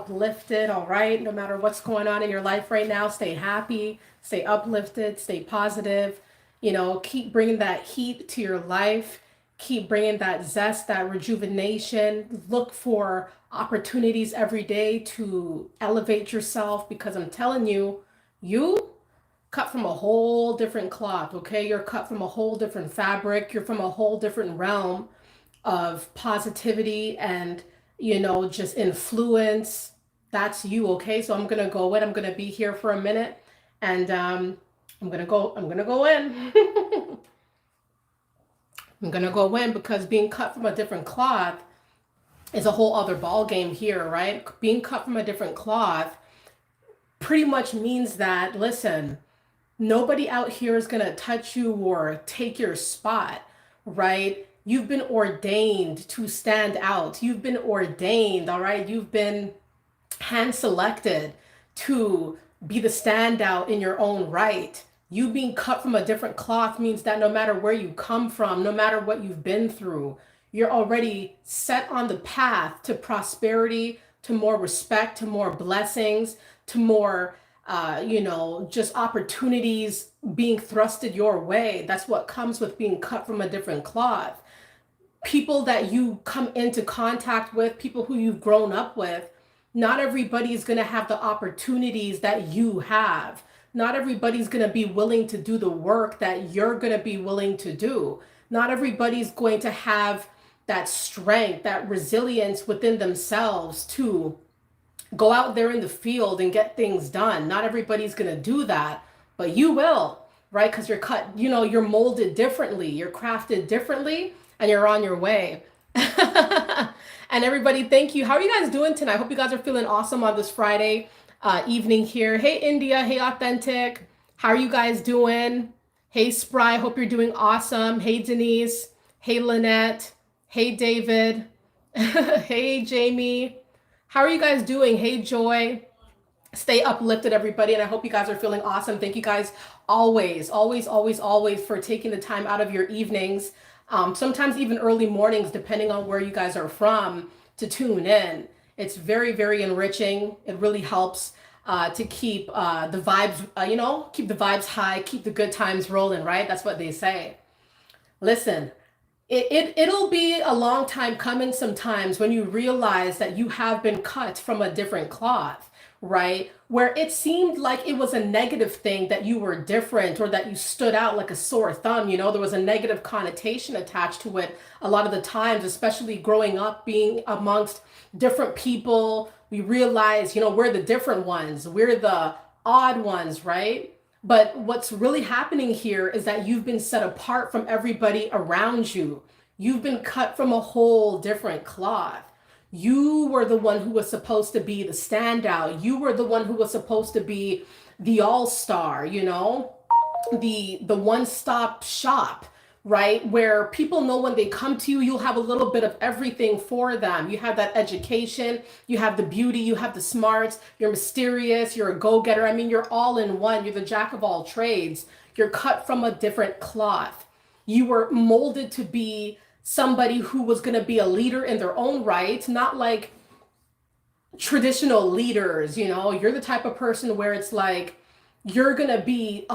uplifted, all right? No matter what's going on in your life right now, stay happy, stay uplifted, stay positive. Keep bringing that heat to your life. Keep bringing that zest, that rejuvenation. Look for opportunities every day to elevate yourself because I'm telling you, you cut from a whole different cloth, okay? You're cut from a whole different fabric. You're from a whole different realm of positivity and, just influence. That's you, okay? So I'm gonna go in. I'm gonna be here for a minute, and I'm gonna go in. I'm gonna go in because being cut from a different cloth is a whole other ball game here, right? Being cut from a different cloth pretty much means that, listen, nobody out here is going to touch you or take your spot, right? You've been ordained to stand out. You've been ordained, all right? You've been hand selected to be the standout in your own right. You being cut from a different cloth means that no matter where you come from, no matter what you've been through, you're already set on the path to prosperity, to more respect, to more blessings, to more, just opportunities being thrusted your way. That's what comes with being cut from a different cloth. People that you come into contact with, people who you've grown up with, not everybody is going to have the opportunities that you have. Not everybody's going to be willing to do the work that you're going to be willing to do. Not everybody's going to have that strength, that resilience within themselves to go out there in the field and get things done. Not everybody's going to do that, but you will, right? Because you're cut, you're molded differently, you're crafted differently, and you're on your way. And everybody, thank you. How are you guys doing tonight? I hope you guys are feeling awesome on this Friday evening here. Hey, India. Hey, Authentic. How are you guys doing? Hey, Spry. Hope you're doing awesome. Hey, Denise. Hey, Lynette. Hey, David. Hey, Jamie. How are you guys doing? Hey, Joy. Stay uplifted, everybody. And I hope you guys are feeling awesome. Thank you guys always, always, always, always for taking the time out of your evenings. Sometimes even early mornings, depending on where you guys are from, to tune in. It's very, very enriching. It really helps to keep the vibes, keep the vibes high, keep the good times rolling, right? That's what they say. Listen, it'll be a long time coming sometimes when you realize that you have been cut from a different cloth, right? Where it seemed like it was a negative thing that you were different or that you stood out like a sore thumb. There was a negative connotation attached to it a lot of the times, especially growing up, being amongst different people. We realize, we're the different ones, we're the odd ones, right? But what's really happening here is that you've been set apart from everybody around you. You've been cut from a whole different cloth. You were the one who was supposed to be the standout. You were the one who was supposed to be the all-star, the one-stop shop, right? Where people know when they come to you, you'll have a little bit of everything for them. You have that education, you have the beauty, you have the smarts, you're mysterious, you're a go-getter. I mean, you're all in one. You're the jack of all trades. You're cut from a different cloth. You were molded to be somebody who was going to be a leader in their own right, not like traditional leaders. You're the type of person where it's like, you're going to be,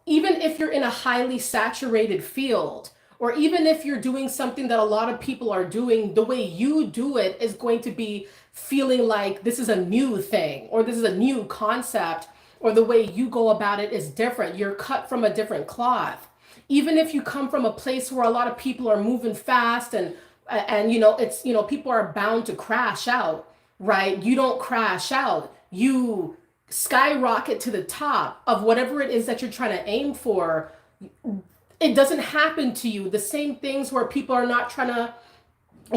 even if you're in a highly saturated field, or even if you're doing something that a lot of people are doing, the way you do it is going to be feeling like this is a new thing, or this is a new concept, or the way you go about it is different. You're cut from a different cloth. Even if you come from a place where a lot of people are moving fast and it's, people are bound to crash out, right? You don't crash out. You skyrocket to the top of whatever it is that you're trying to aim for. It doesn't happen to you. The same things where people are not trying to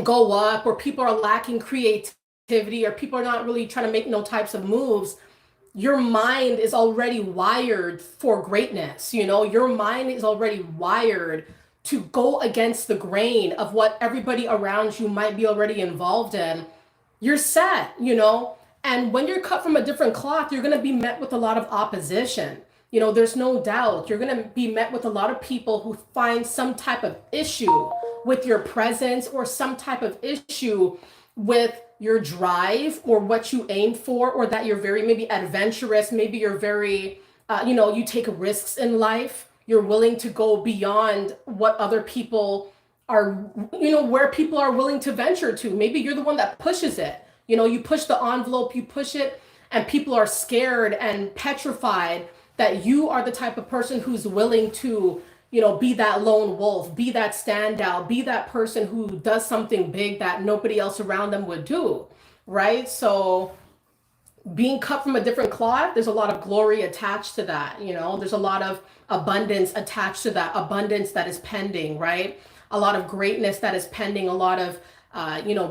go up, or people are lacking creativity, or people are not really trying to make no types of moves. Your mind is already wired for greatness. Your mind is already wired to go against the grain of what everybody around you might be already involved in. You're set, and when you're cut from a different cloth, you're going to be met with a lot of opposition. There's no doubt you're going to be met with a lot of people who find some type of issue with your presence, or some type of issue with your drive or what you aim for, or that you're very maybe adventurous, maybe you're very you take risks in life, you're willing to go beyond what other people are, where people are willing to venture to. Maybe you're the one that pushes it. You push the envelope, you push it, and people are scared and petrified that you are the type of person who's willing to, be that lone wolf, be that standout, be that person who does something big that nobody else around them would do. Right. So being cut from a different cloth, there's a lot of glory attached to that. There's a lot of abundance attached to that, abundance that is pending, right? A lot of greatness that is pending, a lot of,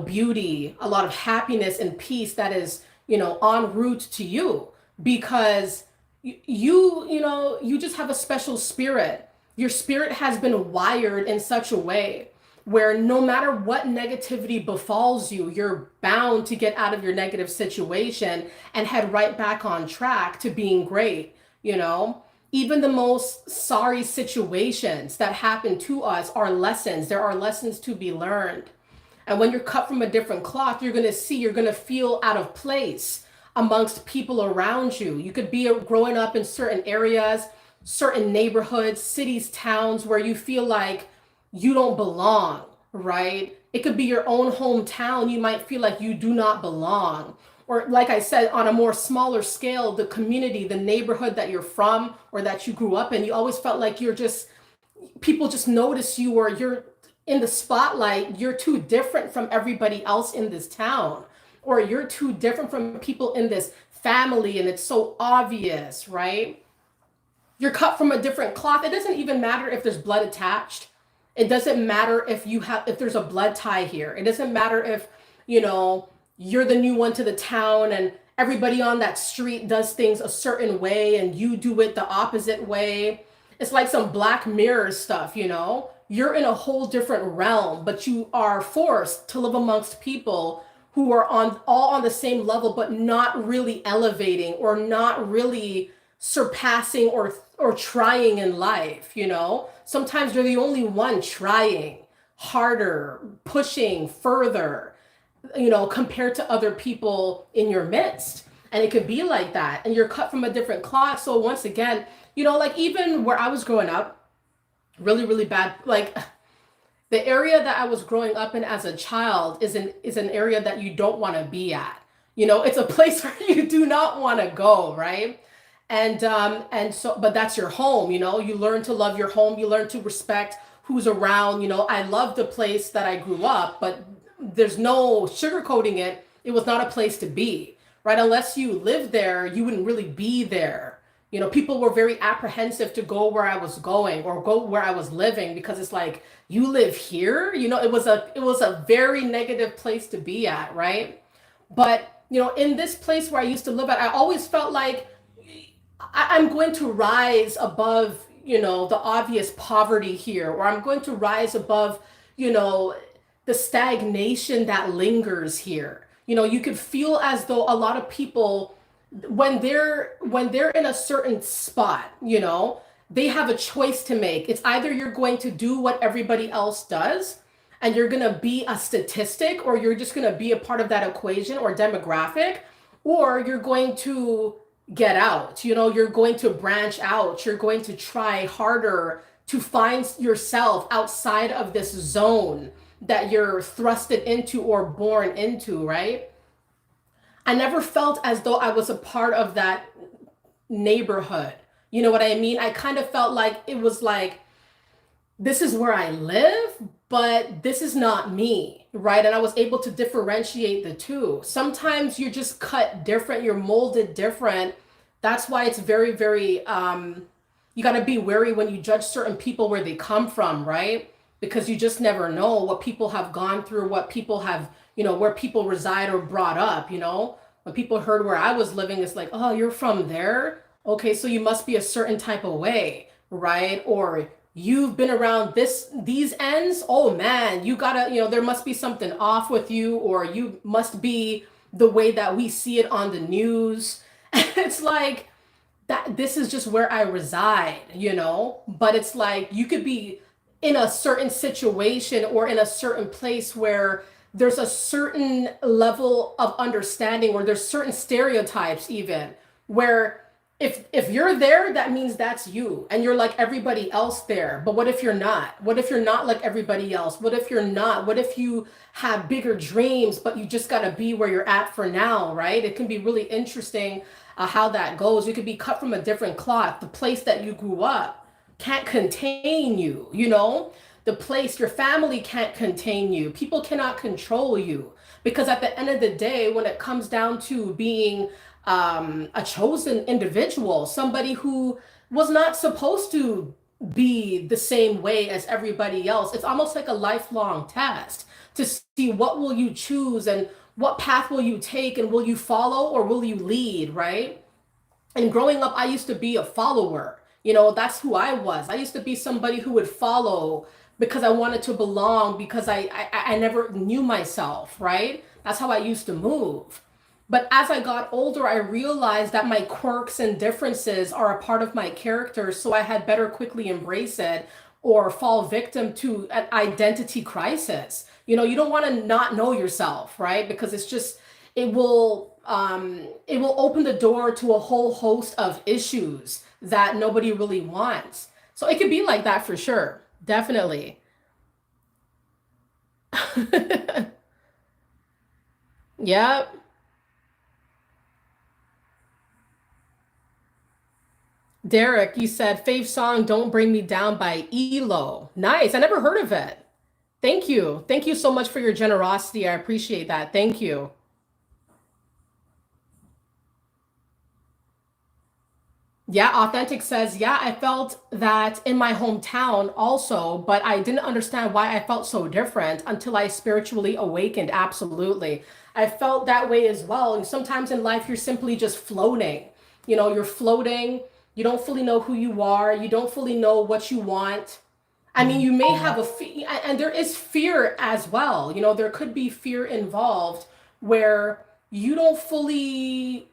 beauty, a lot of happiness and peace that is, en route to you, because you just have a special spirit. Your spirit has been wired in such a way where no matter what negativity befalls you, you're bound to get out of your negative situation and head right back on track to being great. Even the most sorry situations that happen to us are lessons. There are lessons to be learned. And when you're cut from a different cloth, you're going to feel out of place amongst people around you. You could be growing up in certain areas, certain neighborhoods, cities, towns where you feel like you don't belong, right? It could be your own hometown. You might feel like you do not belong. Or like I said, on a more smaller scale, the community, the neighborhood that you're from or that you grew up in, you always felt like people just notice you, or you're in the spotlight. You're too different from everybody else in this town, or you're too different from people in this family, and it's so obvious, right? You're cut from a different cloth. It doesn't even matter if there's blood attached. It doesn't matter if there's a blood tie here. It doesn't matter if, you're the new one to the town and everybody on that street does things a certain way and you do it the opposite way. It's like some Black Mirror stuff. You're in a whole different realm, but you are forced to live amongst people who are all on the same level, but not really elevating or not really surpassing or trying in life. Sometimes you're the only one trying harder, pushing further, compared to other people in your midst. And it could be like that. And you're cut from a different cloth. So once again, like even where I was growing up, really, really bad, like the area that I was growing up in as a child is an area that you don't want to be at. It's a place where you do not want to go, right? And so, but that's your home. You learn to love your home, you learn to respect who's around. I love the place that I grew up, but there's no sugarcoating it. It was not a place to be, right? Unless you lived there, you wouldn't really be there. People were very apprehensive to go where I was going or go where I was living, because it's like, you live here. It was a very negative place to be at, right? But in this place where I used to live at, I always felt like I'm going to rise above, the obvious poverty here, or I'm going to rise above, the stagnation that lingers here. You could feel as though a lot of people, when they're in a certain spot, they have a choice to make. It's either you're going to do what everybody else does and you're going to be a statistic, or you're just going to be a part of that equation or demographic, or you're going to get out. You're going to branch out. You're going to try harder to find yourself outside of this zone that you're thrusted into or born into, right? I never felt as though I was a part of that neighborhood. You know what I mean? I kind of felt like it was like, this is where I live, but this is not me, right? And I was able to differentiate the two. Sometimes you're just cut different, you're molded different. That's why it's very, very, you got to be wary when you judge certain people where they come from, right? Because you just never know what people have gone through, what people have, where people reside or brought up. When people heard where I was living, it's like, oh, you're from there? Okay, so you must be a certain type of way, right? Or you've been around these ends. Oh man, you gotta, there must be something off with you, or you must be the way that we see it on the news. It's like that, this is just where I reside, but it's like you could be in a certain situation or in a certain place where there's a certain level of understanding, or there's certain stereotypes even, where if you're there, that means that's you and you're like everybody else there. But what if you're not? What if you're not like everybody else? What if you're not? What if you have bigger dreams, but you just got to be where you're at for now, right? It can be really interesting how that goes. You could be cut from a different cloth. The place that you grew up can't contain you, you know? The place, your family can't contain you. People cannot control you. Because at the end of the day, when it comes down to being a chosen individual, somebody who was not supposed to be the same way as everybody else, it's almost like a lifelong test to see what will you choose and what path will you take, and will you follow or will you lead, right? And growing up, I used to be a follower. You know, that's who I was. I used to be somebody who would follow because I wanted to belong, because I never knew myself, right? That's how I used to move. But as I got older, I realized that my quirks and differences are a part of my character, so I had better quickly embrace it or fall victim to an identity crisis. You know, you don't want to not know yourself, right? Because it's just, it will open the door to a whole host of issues that nobody really wants. So it could be like that for sure. Definitely. Yep. Derek, you said fave song "Don't Bring Me Down" by ELO. Nice. I never heard of it. Thank you. Thank you so much for your generosity. I appreciate that. Thank you. Yeah, Authentic says, yeah, I felt that in my hometown also, but I didn't understand why I felt so different until I spiritually awakened. Absolutely. I felt that way as well. And sometimes in life, you're simply just floating. You know, you're floating. You don't fully know who you are. You don't fully know what you want. I mean, you may have and there is fear as well. You know, there could be fear involved where you don't fully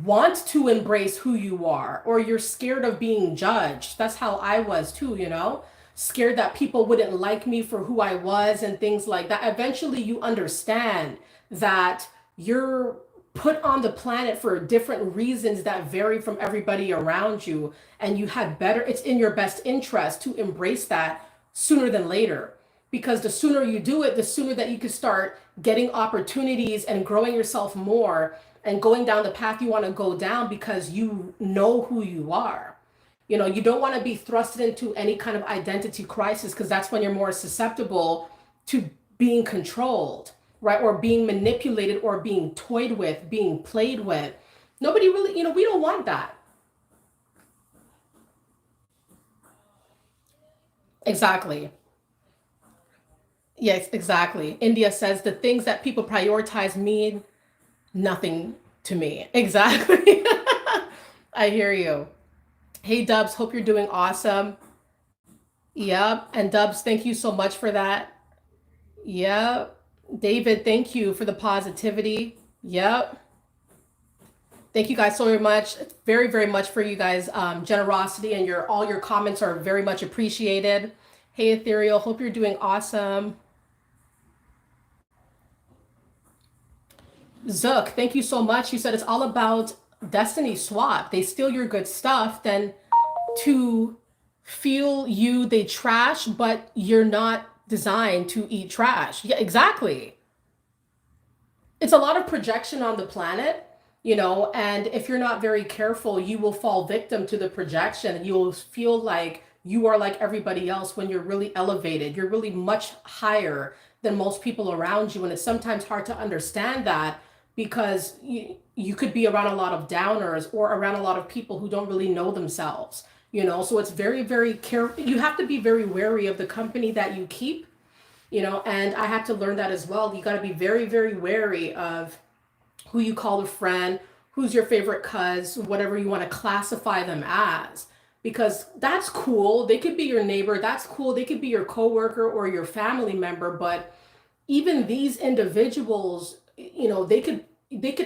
want to embrace who you are, or you're scared of being judged. That's how I was too, you know, scared that people wouldn't like me for who I was and things like that. Eventually, you understand that you're put on the planet for different reasons that vary from everybody around you, and you had better, it's in your best interest to embrace that sooner than later, because the sooner you do it, the sooner that you can start getting opportunities and growing yourself more and going down the path you want to go down, because you know who you are. You know, you don't want to be thrusted into any kind of identity crisis, because that's when you're more susceptible to being controlled, right? Or being manipulated, or being toyed with, being played with. Nobody really, you know, we don't want that. Exactly. Yes, exactly. India says the things that people prioritize mean nothing to me. Exactly. I hear you. Hey, Dubs, hope you're doing awesome. Yep. And Dubs, thank you so much for that. Yep. David, thank you for the positivity. Yep. Thank you guys so very much. Very, very much for you guys' generosity, and your all your comments are very much appreciated. Hey, Ethereal, hope you're doing awesome. Zook, thank you so much. You said it's all about Destiny Swap. They steal your good stuff, then to feel you, they trash, but you're not designed to eat trash. Yeah, exactly. It's a lot of projection on the planet, you know, and if you're not very careful, you will fall victim to the projection. You'll feel like you are like everybody else when you're really elevated. You're really much higher than most people around you. And it's sometimes hard to understand that, because you could be around a lot of downers, or around a lot of people who don't really know themselves, you know. So it's very, very careful. You have to be very wary of the company that you keep, you know. And I had to learn that as well. You got to be very, very wary of who you call a friend, who's your favorite cuz, whatever you want to classify them as. Because that's cool. They could be your neighbor. That's cool. They could be your coworker or your family member. But even these individuals, you know, they could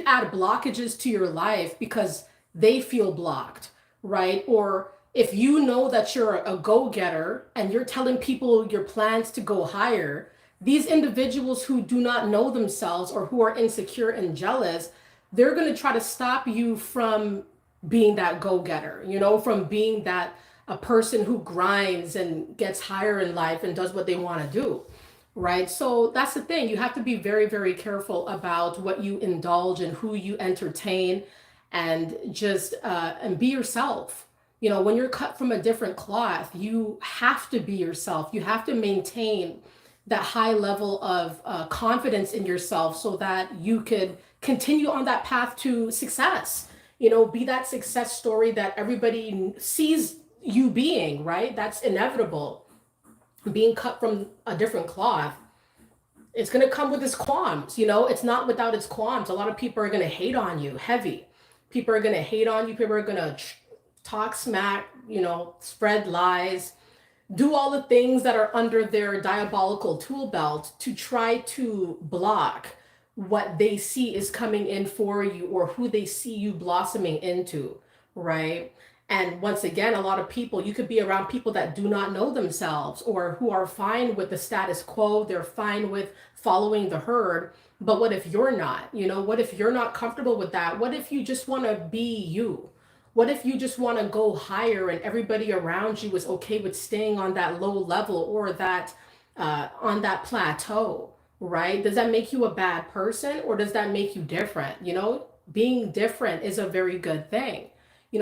add blockages to your life because they feel blocked, right? Or if you know that you're a go-getter and you're telling people your plans to go higher, These individuals who do not know themselves or who are insecure and jealous, they're going to try to stop you from being that go-getter, from being that a person who grinds and gets higher in life and does what they want to do. Right. So that's the thing. You have to be very, very careful about what you indulge and who you entertain, and just and be yourself. When you're cut from a different cloth, you have to be yourself. You have to maintain that high level of confidence in yourself so that you could continue on that path to success. Be that success story that everybody sees you being, right? That's inevitable. Being cut from a different cloth, it's going to come with its qualms. It's not without its qualms. A lot of people are going to hate on you heavy. People are going to hate on you. People are going to talk smack, spread lies, do all the things that are under their diabolical tool belt to try to block what they see is coming in for you, or who they see you blossoming into, right? And once again, a lot of people, you could be around people that do not know themselves, or who are fine with the status quo. They're fine with following the herd. But what if you're not? What if you're not comfortable with that? What if you just want to be you? What if you just want to go higher and everybody around you is okay with staying on that low level, or that on that plateau, right? Does that make you a bad person, or does that make you different? Being different is a very good thing.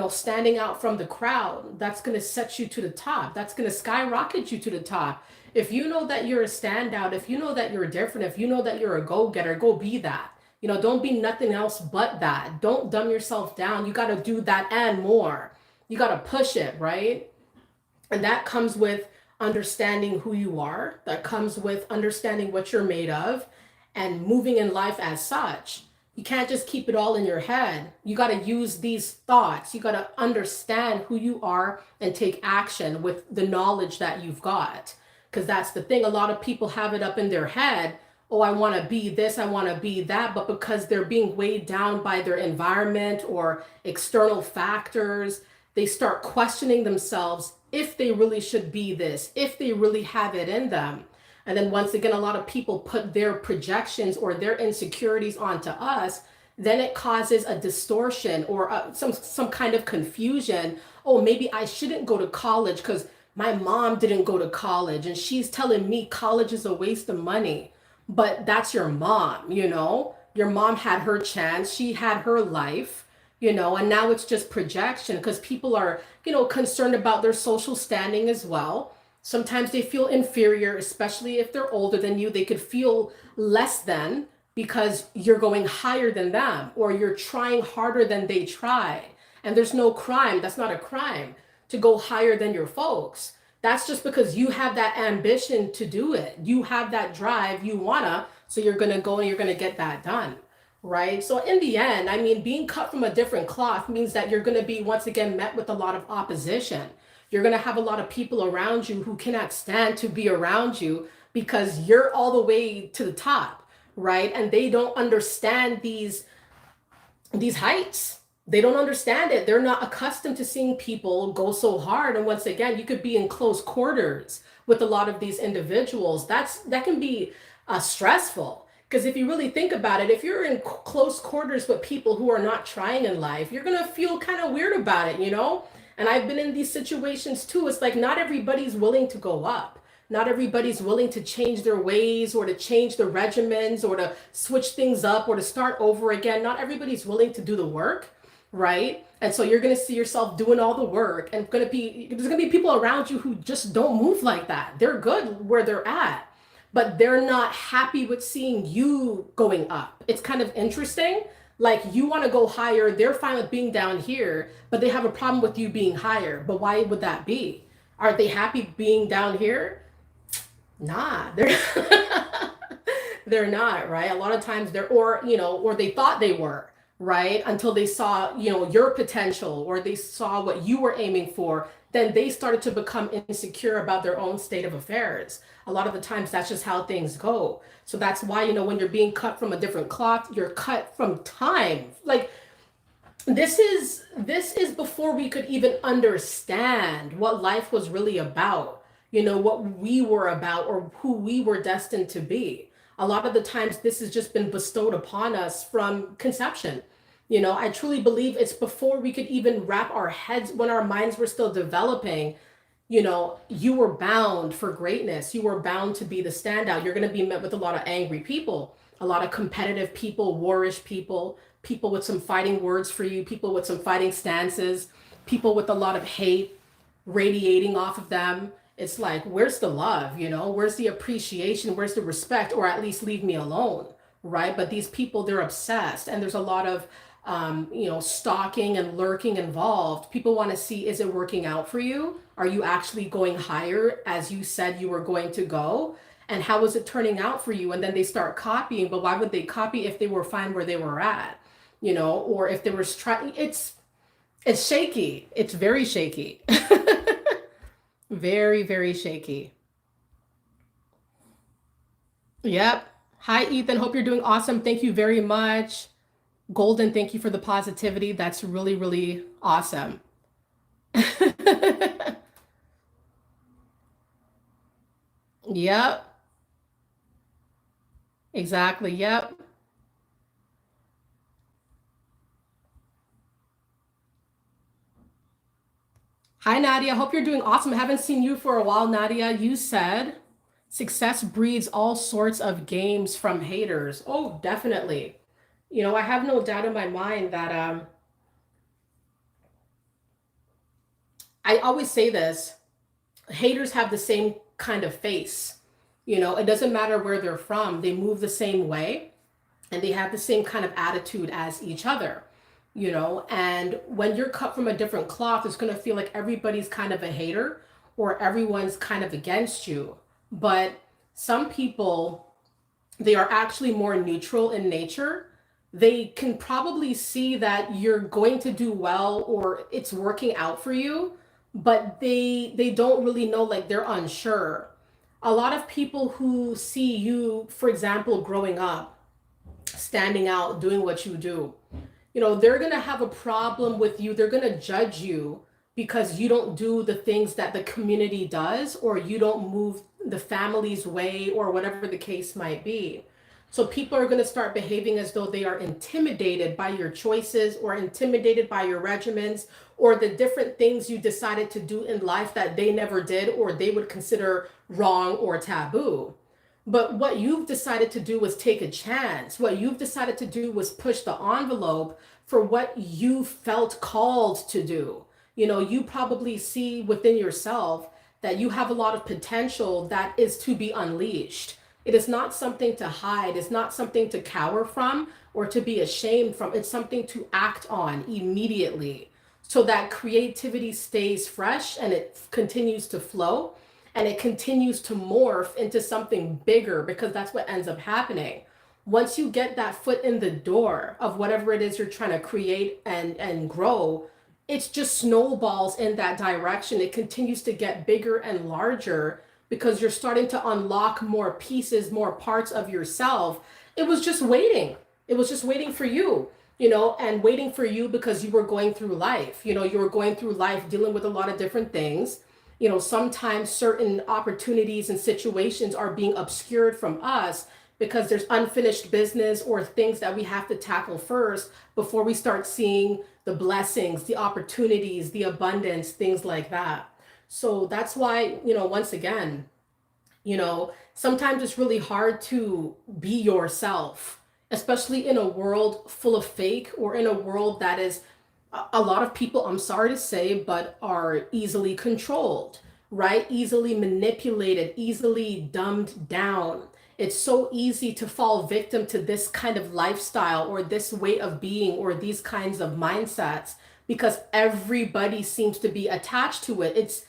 Standing out from the crowd, that's going to set you to the top. That's going to skyrocket you to the top. If you know that you're a standout, if you know that you're different, if you know that you're a go-getter, go be that. Don't be nothing else but that. Don't dumb yourself down. You got to do that and more. You got to push it, right? And that comes with understanding who you are. That comes with understanding what you're made of and moving in life as such. You can't just keep it all in your head. You got to use these thoughts. You got to understand who you are and take action with the knowledge that you've got. Because that's the thing. A lot of people have it up in their head. Oh, I want to be this, I want to be that. But because they're being weighed down by their environment or external factors, they start questioning themselves if they really should be this, if they really have it in them. And then once again, a lot of people put their projections or their insecurities onto us. Then it causes a distortion or some kind of confusion. Oh, maybe I shouldn't go to college because my mom didn't go to college and she's telling me college is a waste of money. But that's your mom. Your mom had her chance. She had her life, and now it's just projection, because people are, concerned about their social standing as well. Sometimes they feel inferior, especially if they're older than you. They could feel less than because you're going higher than them, or you're trying harder than they try. And there's no crime. That's not a crime to go higher than your folks. That's just because you have that ambition to do it. You have that drive, you wanna, so you're gonna go and you're gonna get that done, right? So in the end, being cut from a different cloth means that you're gonna be once again met with a lot of opposition. You're gonna have a lot of people around you who cannot stand to be around you because you're all the way to the top, right? And they don't understand these heights. They don't understand it. They're not accustomed to seeing people go so hard. And once again, you could be in close quarters with a lot of these individuals. That can be stressful, because if you really think about it, if you're in close quarters with people who are not trying in life, you're going to feel kind of weird about it, And I've been in these situations too. It's like not everybody's willing to go up. Not everybody's willing to change their ways, or to change the regimens, or to switch things up, or to start over again. Not everybody's willing to do the work, right? And so you're going to see yourself doing all the work, and there's going to be people around you who just don't move like that. They're good where they're at, but they're not happy with seeing you going up. It's kind of interesting. Like, you want to go higher, they're fine with being down here, but they have a problem with you being higher. But why would that be? Are they happy being down here? Nah, they're not, right? A lot of times or they thought they were, right? Until they saw, your potential, or they saw what you were aiming for. Then they started to become insecure about their own state of affairs. A lot of the times that's just how things go. So that's why, when you're being cut from a different cloth, you're cut from time. Like, this is before we could even understand what life was really about. what we were about or who we were destined to be. A lot of the times, this has just been bestowed upon us from conception. I truly believe it's before we could even wrap our heads, when our minds were still developing. You were bound for greatness. You were bound to be the standout. You're going to be met with a lot of angry people, a lot of competitive people, warish people, people with some fighting words for you, people with some fighting stances, people with a lot of hate radiating off of them. It's like, where's the love? Where's the appreciation? Where's the respect? Or at least leave me alone, right? But these people, they're obsessed, and there's a lot of stalking and lurking involved. People want to see, is it working out for you? Are you actually going higher as you said you were going to go? And how is it turning out for you? And then they start copying, but why would they copy if they were fine where they were at? Or if they were trying, it's shaky. It's very shaky. Very, very shaky. Yep. Hi, Ethan. Hope you're doing awesome. Thank you very much. Golden, thank you for the positivity. That's really, really awesome. Yep, exactly. Yep. Hi, Nadia. Hope you're doing awesome. I haven't seen you for a while, Nadia. You said success breeds all sorts of games from haters. Oh, definitely. I have no doubt in my mind that I always say this, haters have the same kind of face. It doesn't matter where they're from, they move the same way and they have the same kind of attitude as each other. And when you're cut from a different cloth, it's going to feel like everybody's kind of a hater or everyone's kind of against you. But some people, they are actually more neutral in nature. They can probably see that you're going to do well or it's working out for you, but they don't really know, like they're unsure. A lot of people who see you, for example, growing up, standing out, doing what you do, they're going to have a problem with you. They're going to judge you because you don't do the things that the community does, or you don't move the family's way, or whatever the case might be. So people are going to start behaving as though they are intimidated by your choices or intimidated by your regimens or the different things you decided to do in life that they never did or they would consider wrong or taboo. But what you've decided to do was take a chance. What you've decided to do was push the envelope for what you felt called to do. You probably see within yourself that you have a lot of potential that is to be unleashed. It is not something to hide. It's not something to cower from or to be ashamed from. It's something to act on immediately so that creativity stays fresh and it continues to flow and it continues to morph into something bigger, because that's what ends up happening. Once you get that foot in the door of whatever it is you're trying to create and grow, it's just snowballs in that direction. It continues to get bigger and larger because you're starting to unlock more pieces, more parts of yourself. It was just waiting. It was just waiting for you, and waiting for you because you were going through life. You were going through life dealing with a lot of different things. Sometimes certain opportunities and situations are being obscured from us because there's unfinished business or things that we have to tackle first before we start seeing the blessings, the opportunities, the abundance, things like that. So that's why, once again, sometimes it's really hard to be yourself, especially in a world full of fake, or in a world that is a lot of people, I'm sorry to say, but are easily controlled, right? Easily manipulated, easily dumbed down. It's so easy to fall victim to this kind of lifestyle or this way of being or these kinds of mindsets because everybody seems to be attached to it. It's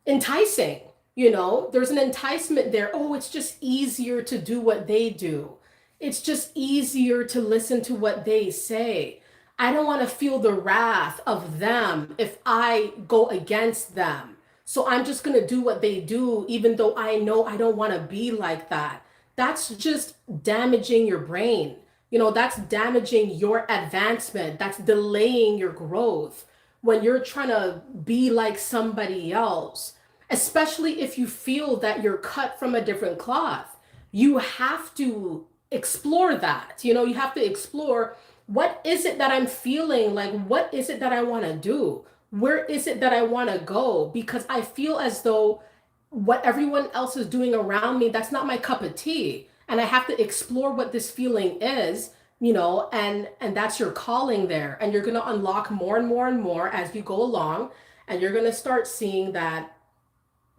enticing, there's an enticement there. Oh, it's just easier to do what they do. It's just easier to listen to what they say. I don't want to feel the wrath of them if I go against them. So I'm just going to do what they do, even though I know I don't want to be like that. That's just damaging your brain. That's damaging your advancement. That's delaying your growth when you're trying to be like somebody else. especially if you feel that you're cut from a different cloth. You have to explore that. You know, you have to explore, what is it that I'm feeling? Like, what is it that I want to do? Where is it that I want to go? Because I feel as though what everyone else is doing around me, that's not my cup of tea. And I have to explore what this feeling is, you know, and that's your calling there. And you're going to unlock more and more and more as you go along. And you're going to start seeing that,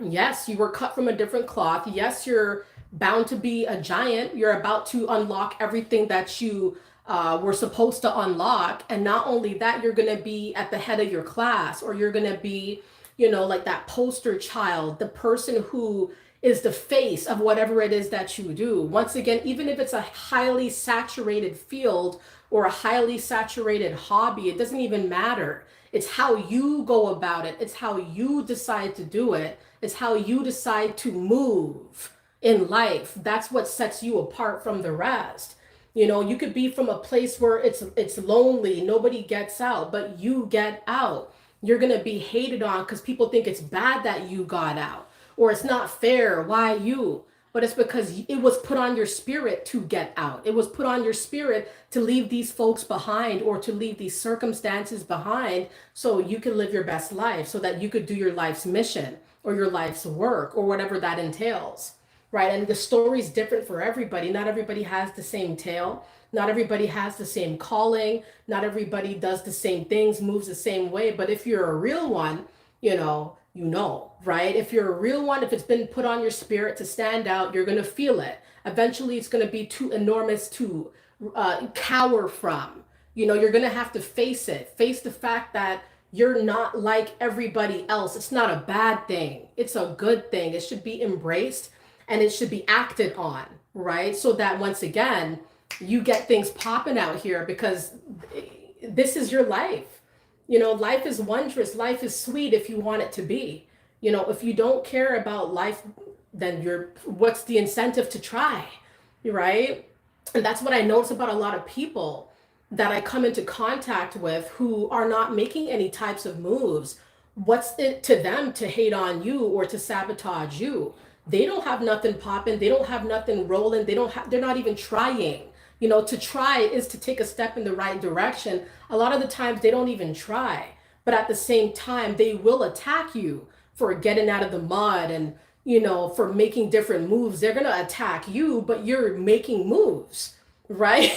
yes, you were cut from a different cloth. Yes, you're bound to be a giant. You're about to unlock everything that you were supposed to unlock. And not only that, you're going to be at the head of your class, or you're going to be, you know, like that poster child, the person who is the face of whatever it is that you do. Once again, even if it's a highly saturated field or a highly saturated hobby, it doesn't even matter. It's how you go about it. It's how you decide to do it. It's how you decide to move in life. That's what sets you apart from the rest. You know, you could be from a place where it's lonely, nobody gets out, but you get out. You're going to be hated on because people think it's bad that you got out, or it's not fair, why you? But it's because it was put on your spirit to get out. It was put on your spirit to leave these folks behind, or to leave these circumstances behind, so you could live your best life, so that you could do your life's mission or your life's work or whatever that entails. Right? And the story's different for everybody. Not everybody has the same tale. Not everybody has the same calling. Not everybody does the same things, moves the same way. But if you're a real one, you know, right? If you're a real one, if it's been put on your spirit to stand out, you're going to feel it. Eventually, it's going to be too enormous to cower from. You know, you're going to have to face it, face the fact that you're not like everybody else. It's not a bad thing, it's a good thing. It should be embraced and it should be acted on, right? So that once again, you get things popping out here, because this is your life. You know, life is wondrous, life is sweet if you want it to be. You know, if you don't care about life, then what's the incentive to try, right? And that's what I notice about a lot of people that I come into contact with who are not making any types of moves. What's it to them to hate on you or to sabotage you? They don't have nothing popping, they don't have nothing rolling, they're not even trying. You know, to try is to take a step in the right direction. A lot of the times they don't even try, but at the same time they will attack you for getting out of the mud, and for making different moves. They're going to attack you, but you're making moves, right?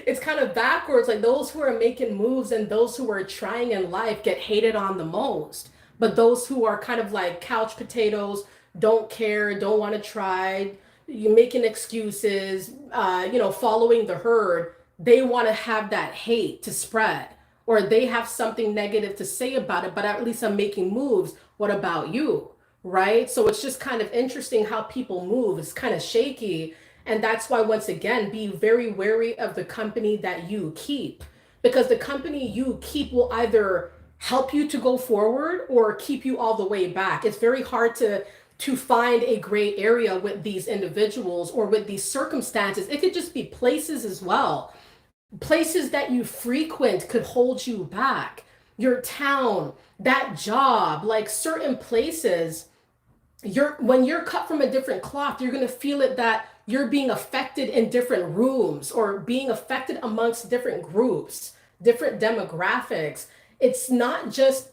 It's kind of backwards. Like, those who are making moves and those who are trying in life get hated on the most. But those who are kind of like couch potatoes, don't care, don't want to try, you making excuses, following the herd, they want to have that hate to spread, or they have something negative to say about it, but at least I'm making moves. What about you? Right? So it's just kind of interesting how people move. It's kind of shaky. And that's why, once again, be very wary of the company that you keep, because the company you keep will either help you to go forward or keep you all the way back. It's very hard to find a gray area with these individuals or with these circumstances. It could just be places as well. Places that you frequent could hold you back. Your town, that job, like certain places, when you're cut from a different cloth, you're going to feel it, that you're being affected in different rooms or being affected amongst different groups, different demographics. It's not just,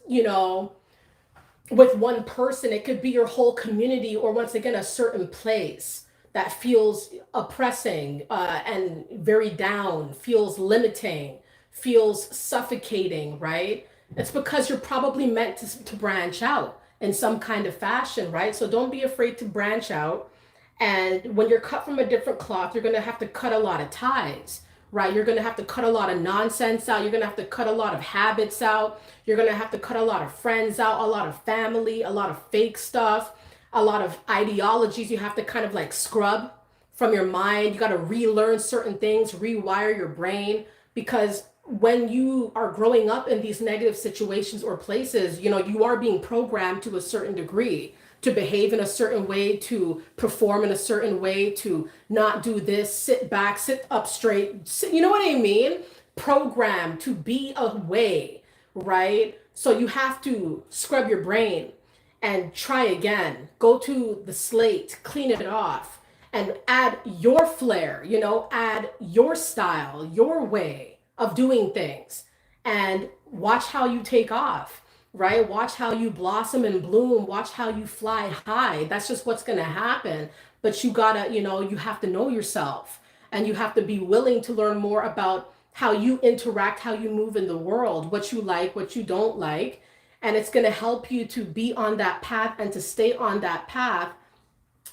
with one person. It could be your whole community, or once again, a certain place that feels oppressing, and very down, feels limiting, feels suffocating, right? It's because you're probably meant to branch out in some kind of fashion, right? So don't be afraid to branch out. And when you're cut from a different cloth, you're going to have to cut a lot of ties, right? You're going to have to cut a lot of nonsense out. You're going to have to cut a lot of habits out. You're going to have to cut a lot of friends out, a lot of family, a lot of fake stuff, a lot of ideologies. You have to kind of like scrub from your mind. You got to relearn certain things, rewire your brain, because when you are growing up in these negative situations or places, you are being programmed to a certain degree to behave in a certain way, to perform in a certain way, to not do this, sit back, sit up straight, you know what I mean? Programmed to be a way, right? So you have to scrub your brain and try again. Go to the slate, clean it off, and add your flair, add your style, your way of doing things, and watch how you take off, right? Watch how you blossom and bloom, watch how you fly high. That's just what's going to happen. But you gotta, you have to know yourself, and you have to be willing to learn more about how you interact, how you move in the world, what you like, what you don't like. And it's going to help you to be on that path and to stay on that path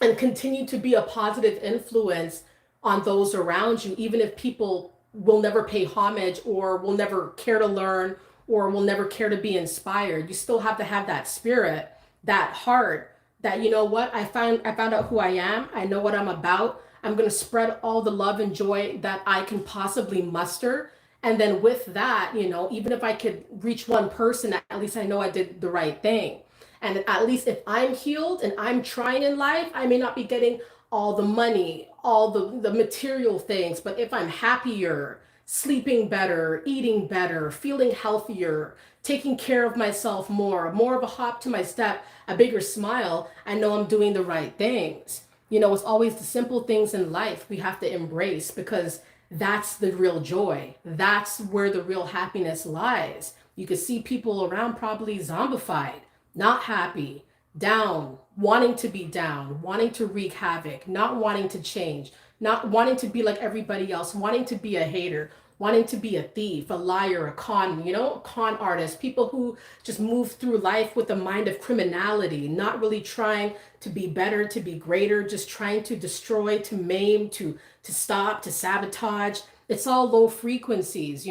and continue to be a positive influence on those around you, even if people will never pay homage or will never care to learn or will never care to be inspired. You still have to have that spirit, that heart, that what, I found out who I am. I know what I'm about. I'm going to spread all the love and joy that I can possibly muster. And then with that, even if I could reach one person, at least I know I did the right thing. And at least if I'm healed and I'm trying in life, I may not be getting all the money, all the material things, but if I'm happier, sleeping better, eating better, feeling healthier, taking care of myself more of a hop to my step, a bigger smile, I know I'm doing the right things. It's always the simple things in life we have to embrace, because that's the real joy. That's where the real happiness lies. You can see people around probably zombified, not happy, down, wanting to be down, wanting to wreak havoc, not wanting to change, not wanting to be like everybody else, wanting to be a hater, wanting to be a thief, a liar, a con artist, people who just move through life with a mind of criminality, not really trying to be better, to be greater, just trying to destroy, to maim, to stop, to sabotage. It's all low frequencies.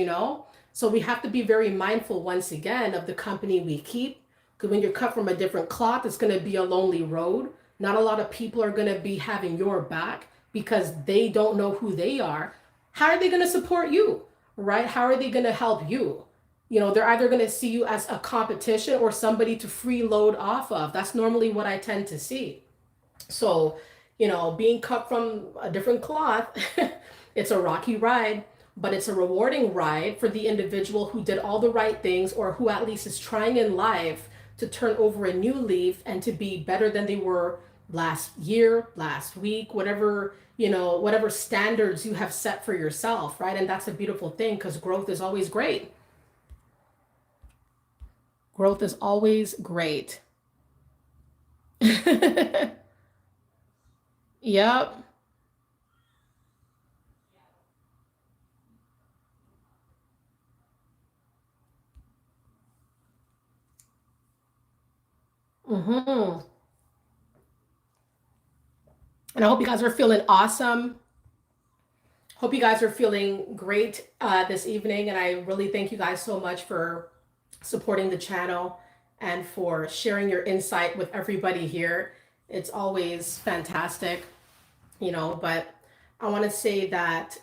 So we have to be very mindful once again of the company we keep, because when you're cut from a different cloth, it's going to be a lonely road. Not a lot of people are going to be having your back because they don't know who they are. How are they going to support you, right? How are they going to help you? They're either going to see you as a competition or somebody to freeload off of. That's normally what I tend to see. So, being cut from a different cloth, it's a rocky ride, but it's a rewarding ride for the individual who did all the right things, or who at least is trying in life to turn over a new leaf and to be better than they were last year, last week, whatever standards you have set for yourself, right? And that's a beautiful thing, because growth is always great. Growth is always great. Yep. Hmm. And I hope you guys are feeling awesome. Hope you guys are feeling great this evening. And I really thank you guys so much for supporting the channel and for sharing your insight with everybody here. It's always fantastic, but I want to say that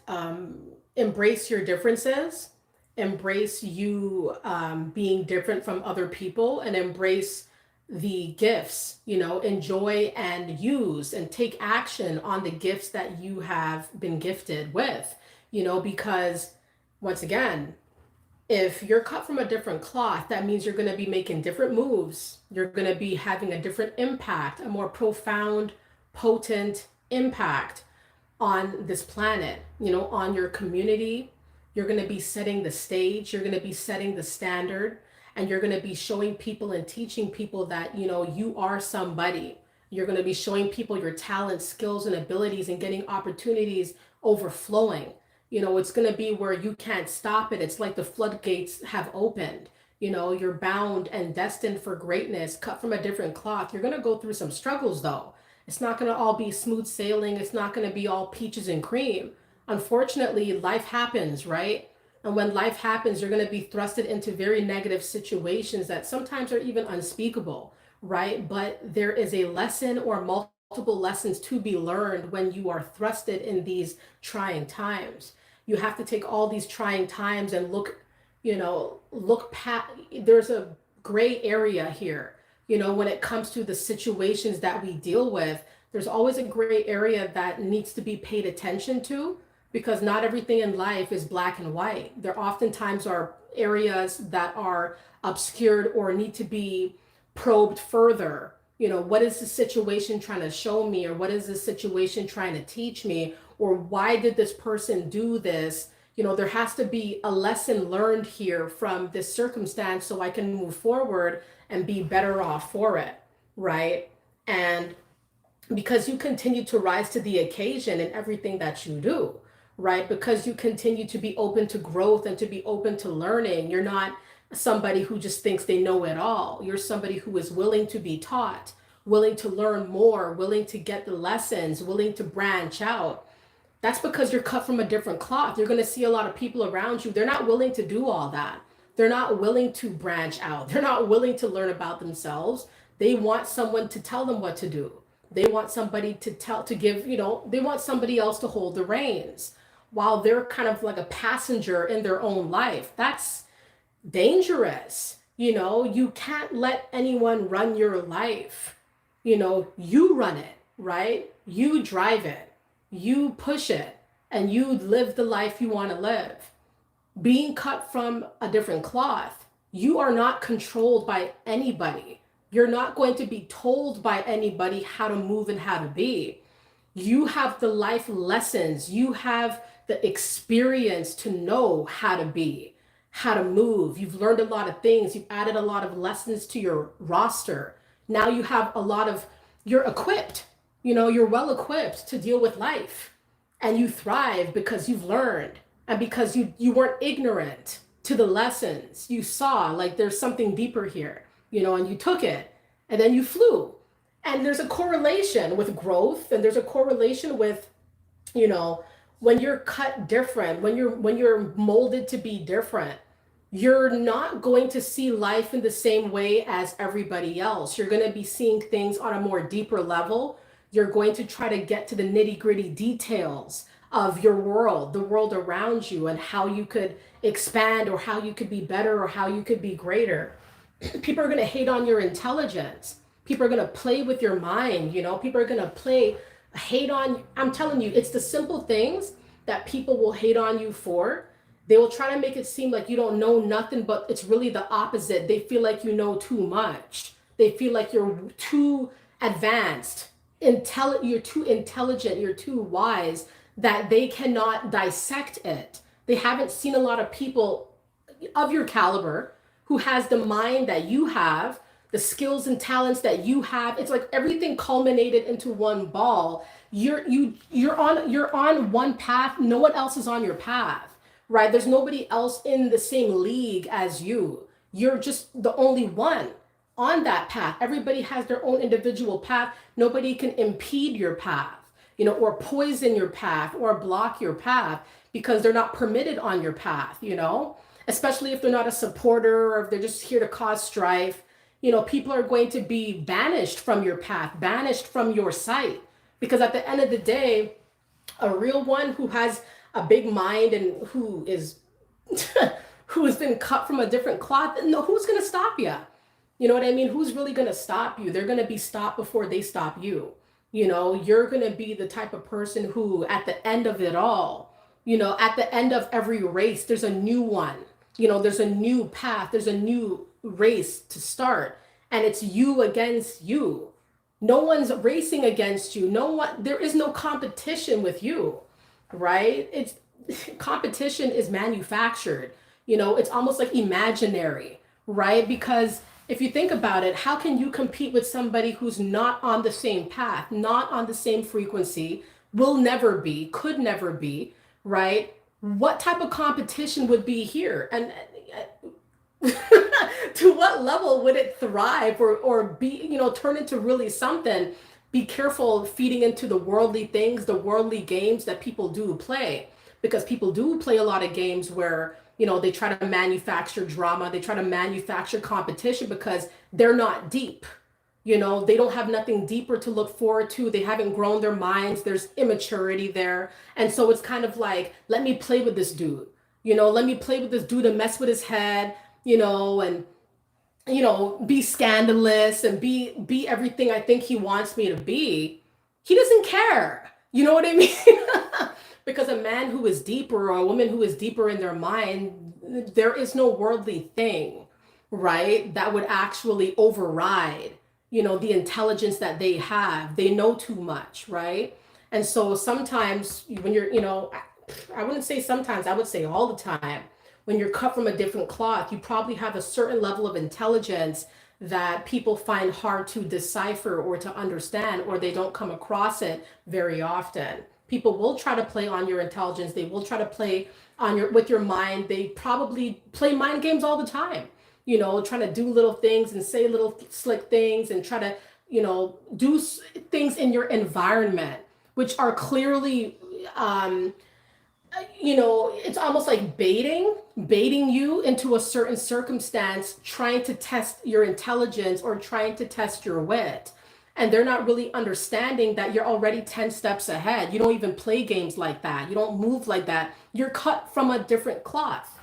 embrace your differences, embrace you being different from other people, and embrace the gifts, enjoy and use and take action on the gifts that you have been gifted with, because once again, if you're cut from a different cloth, that means you're going to be making different moves. You're going to be having a different impact, a more profound, potent impact on this planet, on your community. You're going to be setting the stage, you're going to be setting the standard, and you're going to be showing people and teaching people that, you are somebody. You're going to be showing people your talents, skills, and abilities, and getting opportunities overflowing. It's going to be where you can't stop it. It's like the floodgates have opened. You're bound and destined for greatness, cut from a different cloth. You're going to go through some struggles, though. It's not going to all be smooth sailing. It's not going to be all peaches and cream. Unfortunately, life happens, right? And when life happens, you're going to be thrusted into very negative situations that sometimes are even unspeakable, right? But there is a lesson or multiple lessons to be learned when you are thrusted in these trying times. You have to take all these trying times and look past. There's a gray area here, when it comes to the situations that we deal with. There's always a gray area that needs to be paid attention to, because not everything in life is black and white. There oftentimes are areas that are obscured or need to be probed further. What is the situation trying to show me, or what is the situation trying to teach me, or why did this person do this? There has to be a lesson learned here from this circumstance so I can move forward and be better off for it, right? And because you continue to rise to the occasion in everything that you do, right? Because you continue to be open to growth and to be open to learning. You're not somebody who just thinks they know it all. You're somebody who is willing to be taught, willing to learn more, willing to get the lessons, willing to branch out. That's because you're cut from a different cloth. You're going to see a lot of people around you. They're not willing to do all that. They're not willing to branch out. They're not willing to learn about themselves. They want someone to tell them what to do. They want somebody to give, they want somebody else to hold the reins while they're kind of like a passenger in their own life. That's dangerous. You can't let anyone run your life. You run it, right? You drive it, you push it, and you live the life you want to live. Being cut from a different cloth, you are not controlled by anybody. You're not going to be told by anybody how to move and how to be. You have the life lessons. You have the experience to know how to be, how to move. You've learned a lot of things. You've added a lot of lessons to your roster. Now you have you're equipped. You're well equipped to deal with life. And you thrive because you've learned and because you weren't ignorant to the lessons. You saw like there's something deeper here, and you took it and then you flew. And there's a correlation with growth, and there's a correlation with, when you're cut different, when you're molded to be different, you're not going to see life in the same way as everybody else. You're going to be seeing things on a more deeper level. You're going to try to get to the nitty-gritty details of your world, the world around you, and how you could expand, or how you could be better, or how you could be greater. People are going to hate on your intelligence. People are going to play with your mind. People are going to hate on. I'm telling you, it's the simple things that people will hate on you for. They will try to make it seem like you don't know nothing, but it's really the opposite. They feel like you know too much. They feel like you're too advanced, you're too intelligent, you're too wise, that they cannot dissect it. They haven't seen a lot of people of your caliber who has the mind that you have, the skills and talents that you have. It's like everything culminated into one ball. You're on one path. No one else is on your path, right? There's nobody else in the same league as you. You're just the only one on that path. Everybody has their own individual path. Nobody can impede your path, or poison your path or block your path because they're not permitted on your path, especially if they're not a supporter, or if they're just here to cause strife. People are going to be banished from your path, banished from your sight, because at the end of the day, a real one who has a big mind and who is who has been cut from a different cloth, no, who's going to stop you? You know what I mean? Who's really going to stop you? They're going to be stopped before they stop you. You're going to be the type of person who, at the end of it all, at the end of every race, there's a new one. There's a new path. There's a new race to start. And it's you against you. No one's racing against you. There is no competition with you, right? Competition is manufactured. It's almost like imaginary, right? Because if you think about it, how can you compete with somebody who's not on the same path, not on the same frequency, will never be, could never be, right? What type of competition would be here? And to what level would it thrive or be, turn into really something? Be careful feeding into the worldly things, the worldly games that people do play, because people do play a lot of games where, they try to manufacture drama, they try to manufacture competition because they're not deep. They don't have nothing deeper to look forward to. They haven't grown their minds. There's immaturity there. And so it's kind of like, let me play with this dude. Let me play with this dude and mess with his head, and be scandalous and be everything I think he wants me to be. He doesn't care. You know what I mean? Because a man who is deeper, or a woman who is deeper in their mind, there is no worldly thing, right? That would actually override, the intelligence that they have. They know too much, right? And so sometimes when you're, I wouldn't say sometimes, I would say all the time, when you're cut from a different cloth, you probably have a certain level of intelligence that people find hard to decipher or to understand, or they don't come across it very often. People will try to play on your intelligence. They will try to play on your with your mind. They probably play mind games all the time, trying to do little things and say little slick things and try to, do things in your environment, which are clearly, it's almost like baiting you into a certain circumstance, trying to test your intelligence or trying to test your wit. And they're not really understanding that you're already 10 steps ahead. You don't even play games like that. You don't move like that. You're cut from a different cloth.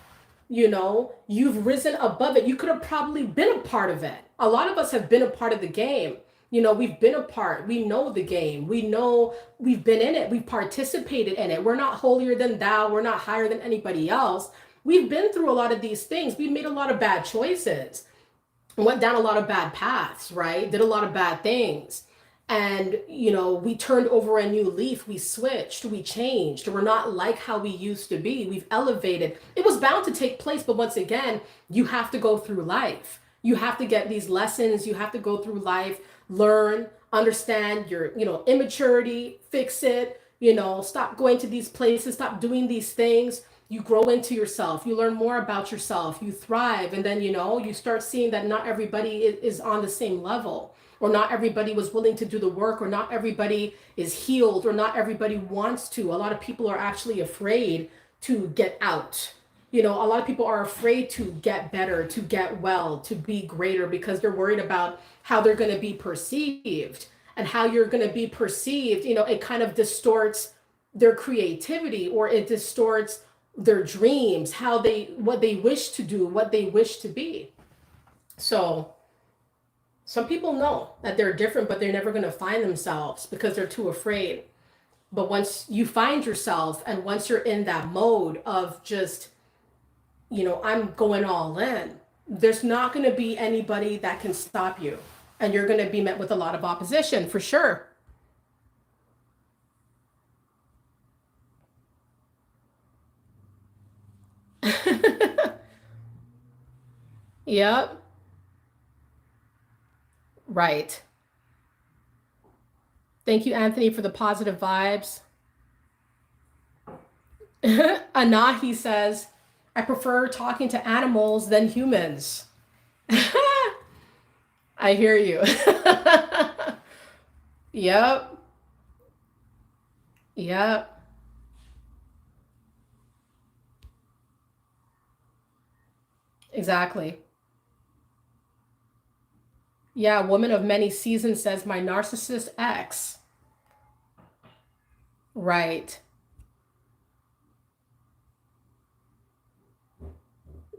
You've risen above it. You could have probably been a part of it. A lot of us have been a part of the game. We've been a part. We know the game. We know we've been in it. We've participated in it. We're not holier than thou. We're not higher than anybody else. We've been through a lot of these things. We've made a lot of bad choices, went down a lot of bad paths, right? Did a lot of bad things. And, we turned over a new leaf. We switched, we changed. We're not like how we used to be. We've elevated. It was bound to take place. But once again, you have to go through life. You have to get these lessons. You have to go through life, learn, understand your, immaturity, fix it, stop going to these places, stop doing these things. You grow into yourself, you learn more about yourself, you thrive, and then you start seeing that not everybody is on the same level, or not everybody was willing to do the work, or not everybody is healed, or not everybody wants to. A lot of people are actually afraid to get out. A lot of people are afraid to get better, to get well, to be greater, because they're worried about how they're going to be perceived. And how you're going to be perceived, it kind of distorts their creativity, or it distorts their dreams, what they wish to do, what they wish to be. So some people know that they're different, but they're never going to find themselves because they're too afraid. But once you find yourself, and once you're in that mode of just, I'm going all in, there's not going to be anybody that can stop you. And you're going to be met with a lot of opposition for sure. Yep. Right. Thank you, Anthony, for the positive vibes. Anahi says, I prefer talking to animals than humans. I hear you. Yep. Yep. Exactly. Yeah, woman of many seasons says my narcissist ex. Right.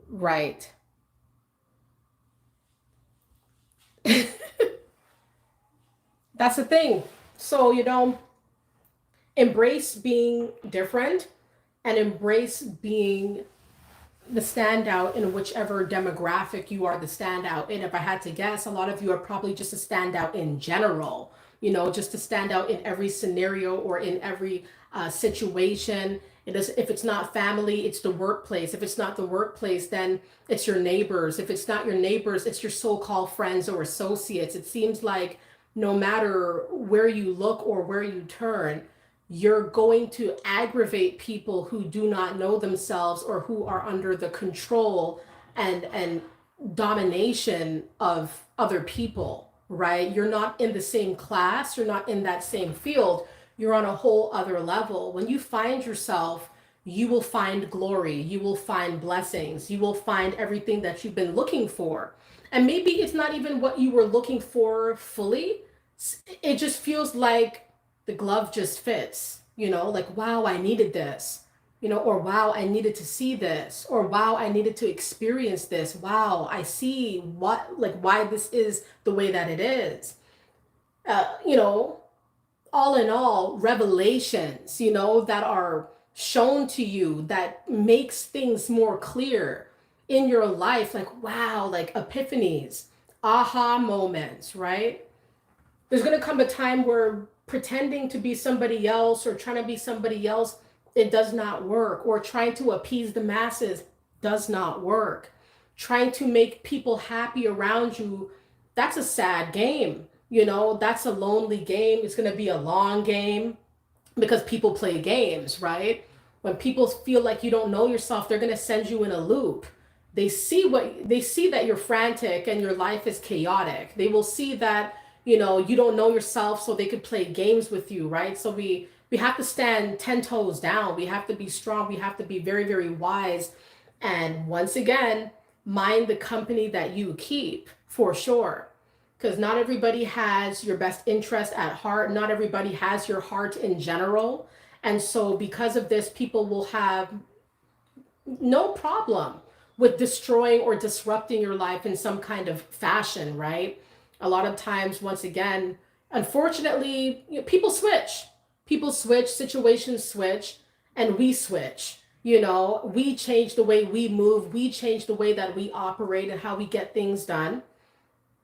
Right. That's the thing. So, embrace being different, and embrace being the standout in whichever demographic you are the standout in. If I had to guess, a lot of you are probably just a standout in general, just to stand out in every scenario, or in every situation. It is, if it's not family, it's the workplace. If it's not the workplace, then it's your neighbors. If it's not your neighbors, it's your so-called friends or associates. It seems like no matter where you look or where you turn, you're going to aggravate people who do not know themselves, or who are under the control and domination of other people, right? You're not in the same class, you're not in that same field, you're on a whole other level. When you find yourself, you will find glory, you will find blessings, you will find everything that you've been looking for. And maybe it's not even what you were looking for fully. It just feels like the glove just fits, like, wow, I needed this, or wow, I needed to see this, or wow, I needed to experience this. Wow, I see why this is the way that it is. Uh, you know, all in all, revelations, that are shown to you, that makes things more clear. in your life, like, wow, like epiphanies, aha moments, right? There's going to come a time where pretending to be somebody else or trying to be somebody else, it does not work. Or trying to appease the masses does not work. Trying to make people happy around you, that's a sad game. You know, that's a lonely game. It's going to be a long game because people play games, right? When people feel like you don't know yourself, they're going to send you in a loop. They see that you're frantic and your life is chaotic. They will see that, you know, you don't know yourself, so they could play games with you, right? So we have to stand 10 toes down. We have to be strong. We have to be very, very wise. And once again, mind the company that you keep, for sure, because not everybody has your best interest at heart. Not everybody has your heart in general. And so, because of this, people will have no problem with destroying or disrupting your life in some kind of fashion, right? A lot of times, once again, unfortunately, you know, people switch, situations switch, and we switch. You know, we change the way we move, we change the way that we operate and how we get things done.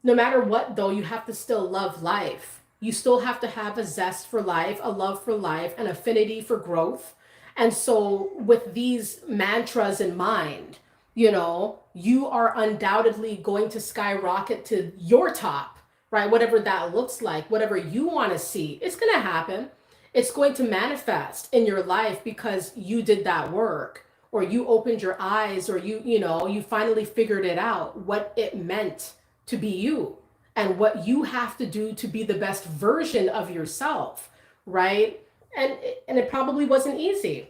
No matter what, though, you have to still love life. You still have to have a zest for life, a love for life, an affinity for growth. And so, with these mantras in mind, you know, you are undoubtedly going to skyrocket to your top, right? Whatever that looks like, whatever you want to see, it's going to happen. It's going to manifest in your life because you did that work, or you opened your eyes, or you know, you finally figured it out what it meant to be you and what you have to do to be the best version of yourself, right? And it probably wasn't easy.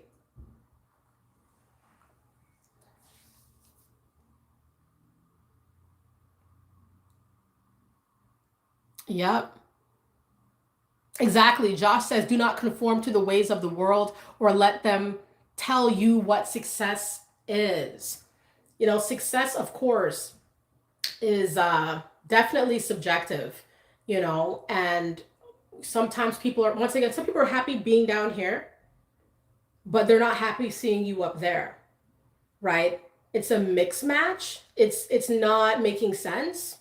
Yep. Exactly. Josh says, do not conform to the ways of the world or let them tell you what success is. You know, success, of course, is definitely subjective, you know, and sometimes people are, once again, some people are happy being down here, but they're not happy seeing you up there, right? It's a mix match. It's not making sense,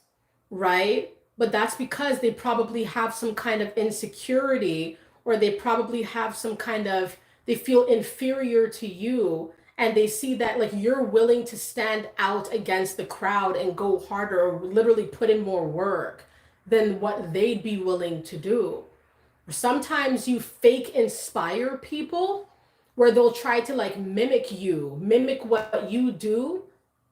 right? But that's because they probably have some kind of insecurity, or they probably have some kind of, they feel inferior to you, and they see that like you're willing to stand out against the crowd and go harder or literally put in more work than what they'd be willing to do. Sometimes you fake inspire people where they'll try to like mimic you, mimic what you do.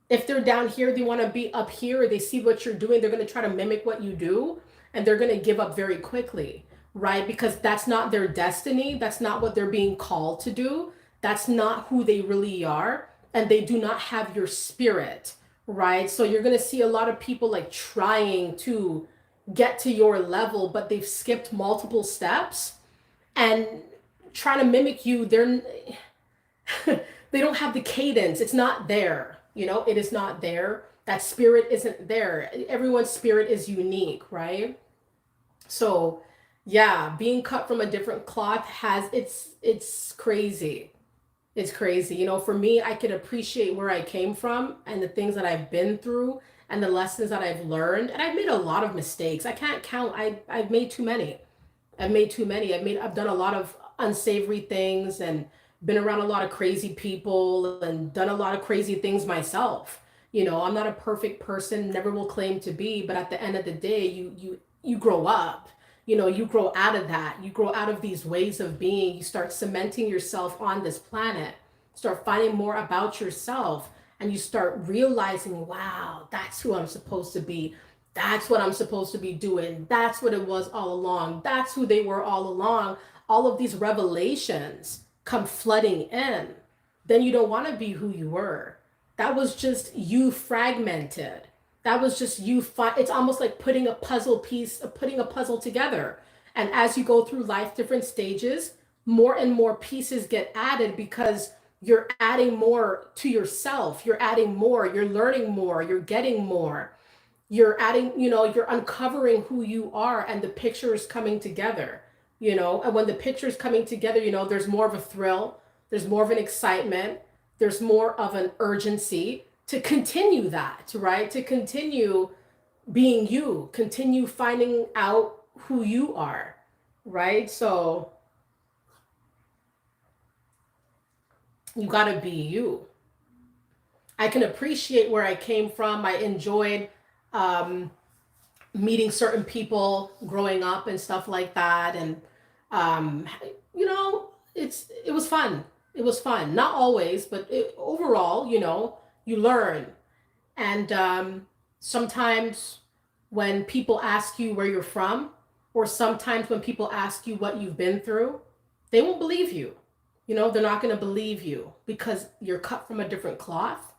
If they're down here, they want to be up here, or they see what you're doing, they're going to try to mimic what you do, and they're going to give up very quickly, right? Because that's not their destiny. That's not what they're being called to do. That's not who they really are. And they do not have your spirit, right? So you're going to see a lot of people like trying to get to your level, but they've skipped multiple steps and trying to mimic you. They don't have the cadence. It's not there. You know, it is not there. That spirit isn't there. Everyone's spirit is unique, right? So, yeah, being cut from a different cloth has it's crazy. It's crazy. You know, for me, I could appreciate where I came from and the things that I've been through and the lessons that I've learned. And I've made a lot of mistakes. I can't count. I've made too many. I've done a lot of unsavory things and been around a lot of crazy people and done a lot of crazy things myself. You know, I'm not a perfect person, never will claim to be, but at the end of the day, you grow up. You know, you grow out of that. You grow out of these ways of being. You start cementing yourself on this planet. Start finding more about yourself, and you start realizing, wow, that's who I'm supposed to be. That's what I'm supposed to be doing. That's what it was all along. That's who they were all along. All of these revelations come flooding in. Then you don't want to be who you were. That was just you fragmented. That was just you. It's almost like putting a puzzle piece, putting a puzzle together. And as you go through life, different stages, more and more pieces get added because you're adding more to yourself. You're adding more. You're learning more. You're getting more. You're adding, you know, you're uncovering who you are, and the picture is coming together, you know. And when the picture is coming together, you know, there's more of a thrill, there's more of an excitement, there's more of an urgency, to continue that, right? To continue being you, continue finding out who you are, right? So you got to be you. I can appreciate where I came from. I enjoyed um, meeting certain people growing up and stuff like that. And, um, it was fun. It was fun. Not always, but overall, you learn. And sometimes when people ask you where you're from, or sometimes when people ask you what you've been through, they won't believe you. They're not going to believe you because you're cut from a different cloth.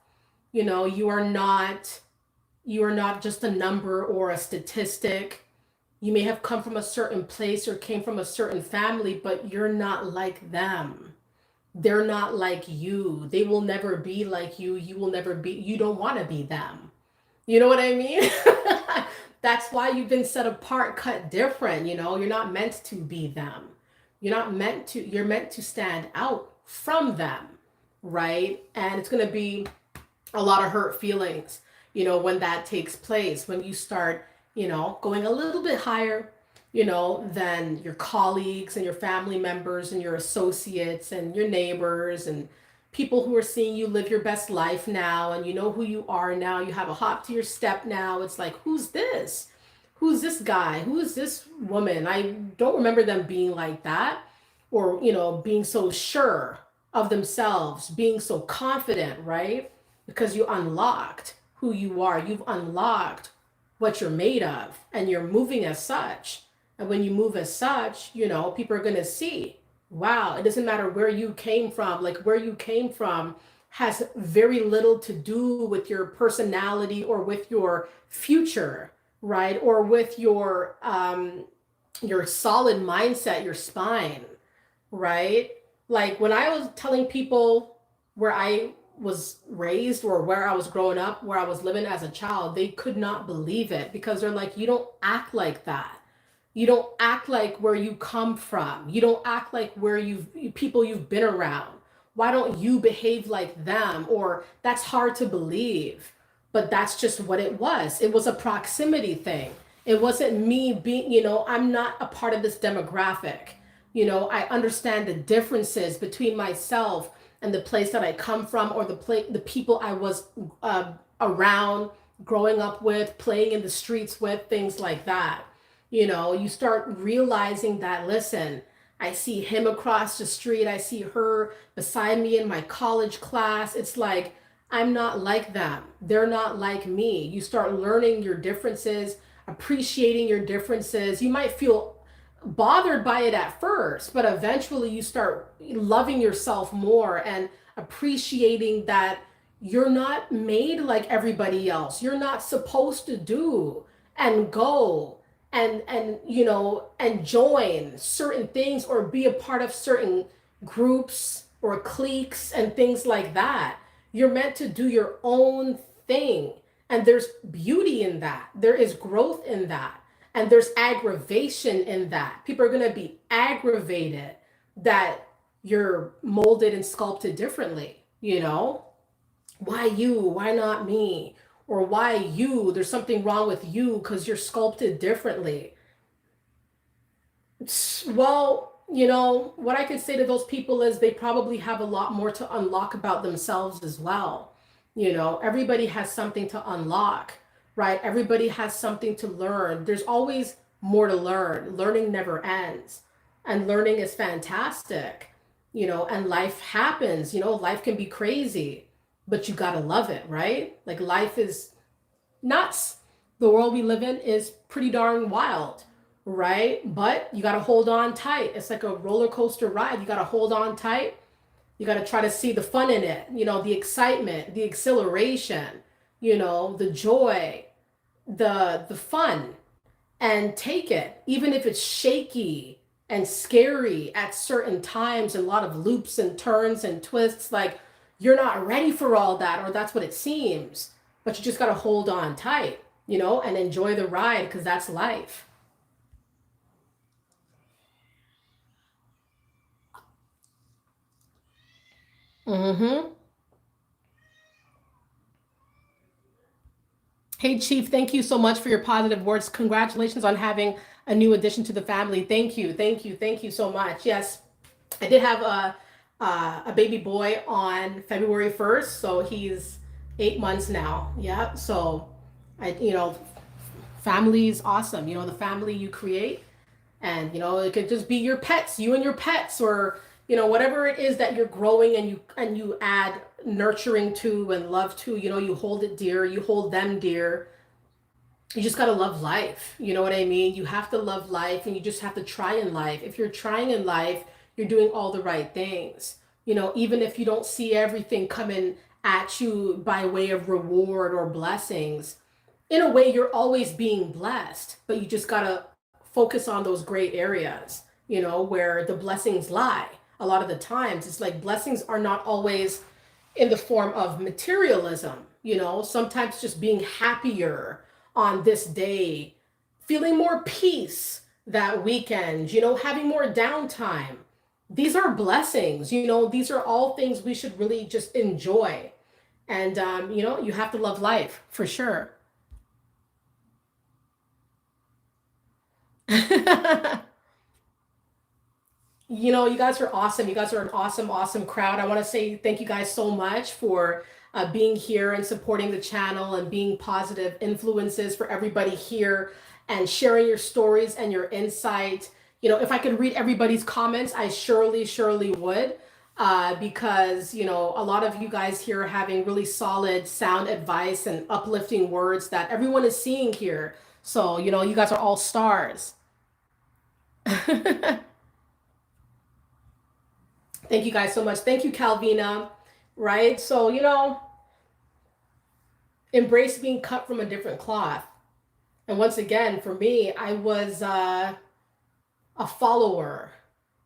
You are not just a number or a statistic. You may have come from a certain place or came from a certain family, but you're not like them. They're not like you. They will never be like you. You will never be, you don't want to be them. You know what I mean? That's why you've been set apart, cut different. You're not meant to be them. You're meant to stand out from them, right? And it's going to be a lot of hurt feelings, when that takes place, when you start, going a little bit higher, than your colleagues and your family members and your associates and your neighbors and people who are seeing you live your best life now, and you know who you are now. You have a hop to your step now. It's like, who's this? Who's this guy? Who is this woman? I don't remember them being like that, or, being so sure of themselves, being so confident, right? Because you unlocked who you are. You've unlocked what you're made of, and you're moving as such. And when you move as such, people are going to see, wow, it doesn't matter where you came from. Like, where you came from has very little to do with your personality or with your future, right? Or with your solid mindset, your spine, right? Like, when I was telling people where I was raised or where I was growing up, where I was living as a child, they could not believe it, because they're like, you don't act like that. You don't act like where you come from. You don't act like where people you've been around. Why don't you behave like them? Or that's hard to believe. But that's just what it was. It was a proximity thing. It wasn't me being, I'm not a part of this demographic. I understand the differences between myself and the place that I come from, or the people I was around, growing up with, playing in the streets with, things like that. You start realizing that, listen, I see him across the street, I see her beside me in my college class. It's like, I'm not like them. They're not like me. You start learning your differences, appreciating your differences. You might feel bothered by it at first, but eventually you start loving yourself more and appreciating that you're not made like everybody else. You're not supposed to do and go and join certain things or be a part of certain groups or cliques and things like that. You're meant to do your own thing, and there's beauty in that. There is growth in that, and there's aggravation in that. People are going to be aggravated that you're molded and sculpted differently. Why you? Why not me? Or why you? There's something wrong with you because you're sculpted differently. Well, what I could say to those people is they probably have a lot more to unlock about themselves as well. Everybody has something to unlock, right? Everybody has something to learn. There's always more to learn. Learning never ends. And learning is fantastic, and life happens, life can be crazy, but you got to love it, right? Like, life is nuts. The world we live in is pretty darn wild, right? But you got to hold on tight. It's like a roller coaster ride. You got to hold on tight. You got to try to see the fun in it, the excitement, the exhilaration, the joy, the fun, and take it, even if it's shaky and scary at certain times, and a lot of loops and turns and twists. Like, you're not ready for all that, or that's what it seems. But you just got to hold on tight, and enjoy the ride, because that's life. Mm-hmm. Hey, Chief, thank you so much for your positive words. Congratulations on having a new addition to the family. Thank you, thank you, thank you so much. Yes, I did have a baby boy on February 1st, so he's 8 months now. Yeah, so family is awesome. The family you create, and it could just be your pets, you and your pets, or whatever it is that you're growing, and you add nurturing to and love to. You hold it dear, you hold them dear. You just got to love life. You know what I mean? You have to love life, and you just have to try in life. If you're trying in life, you're doing all the right things. Even if you don't see everything coming at you by way of reward or blessings, in a way, you're always being blessed, but you just got to focus on those gray areas, where the blessings lie. A lot of the times, it's like blessings are not always in the form of materialism, sometimes just being happier on this day, feeling more peace that weekend, having more downtime. These are blessings, these are all things we should really just enjoy. And, you have to love life for sure. You guys are awesome. You guys are an awesome, awesome crowd. I want to say thank you guys so much for being here and supporting the channel and being positive influences for everybody here and sharing your stories and your insight. If I could read everybody's comments, I surely, surely would. Because, a lot of you guys here are having really solid sound advice and uplifting words that everyone is seeing here. So, you guys are all stars. Thank you guys so much. Thank you, Calvina. Right? So, embrace being cut from a different cloth. And once again, for me, I was a follower,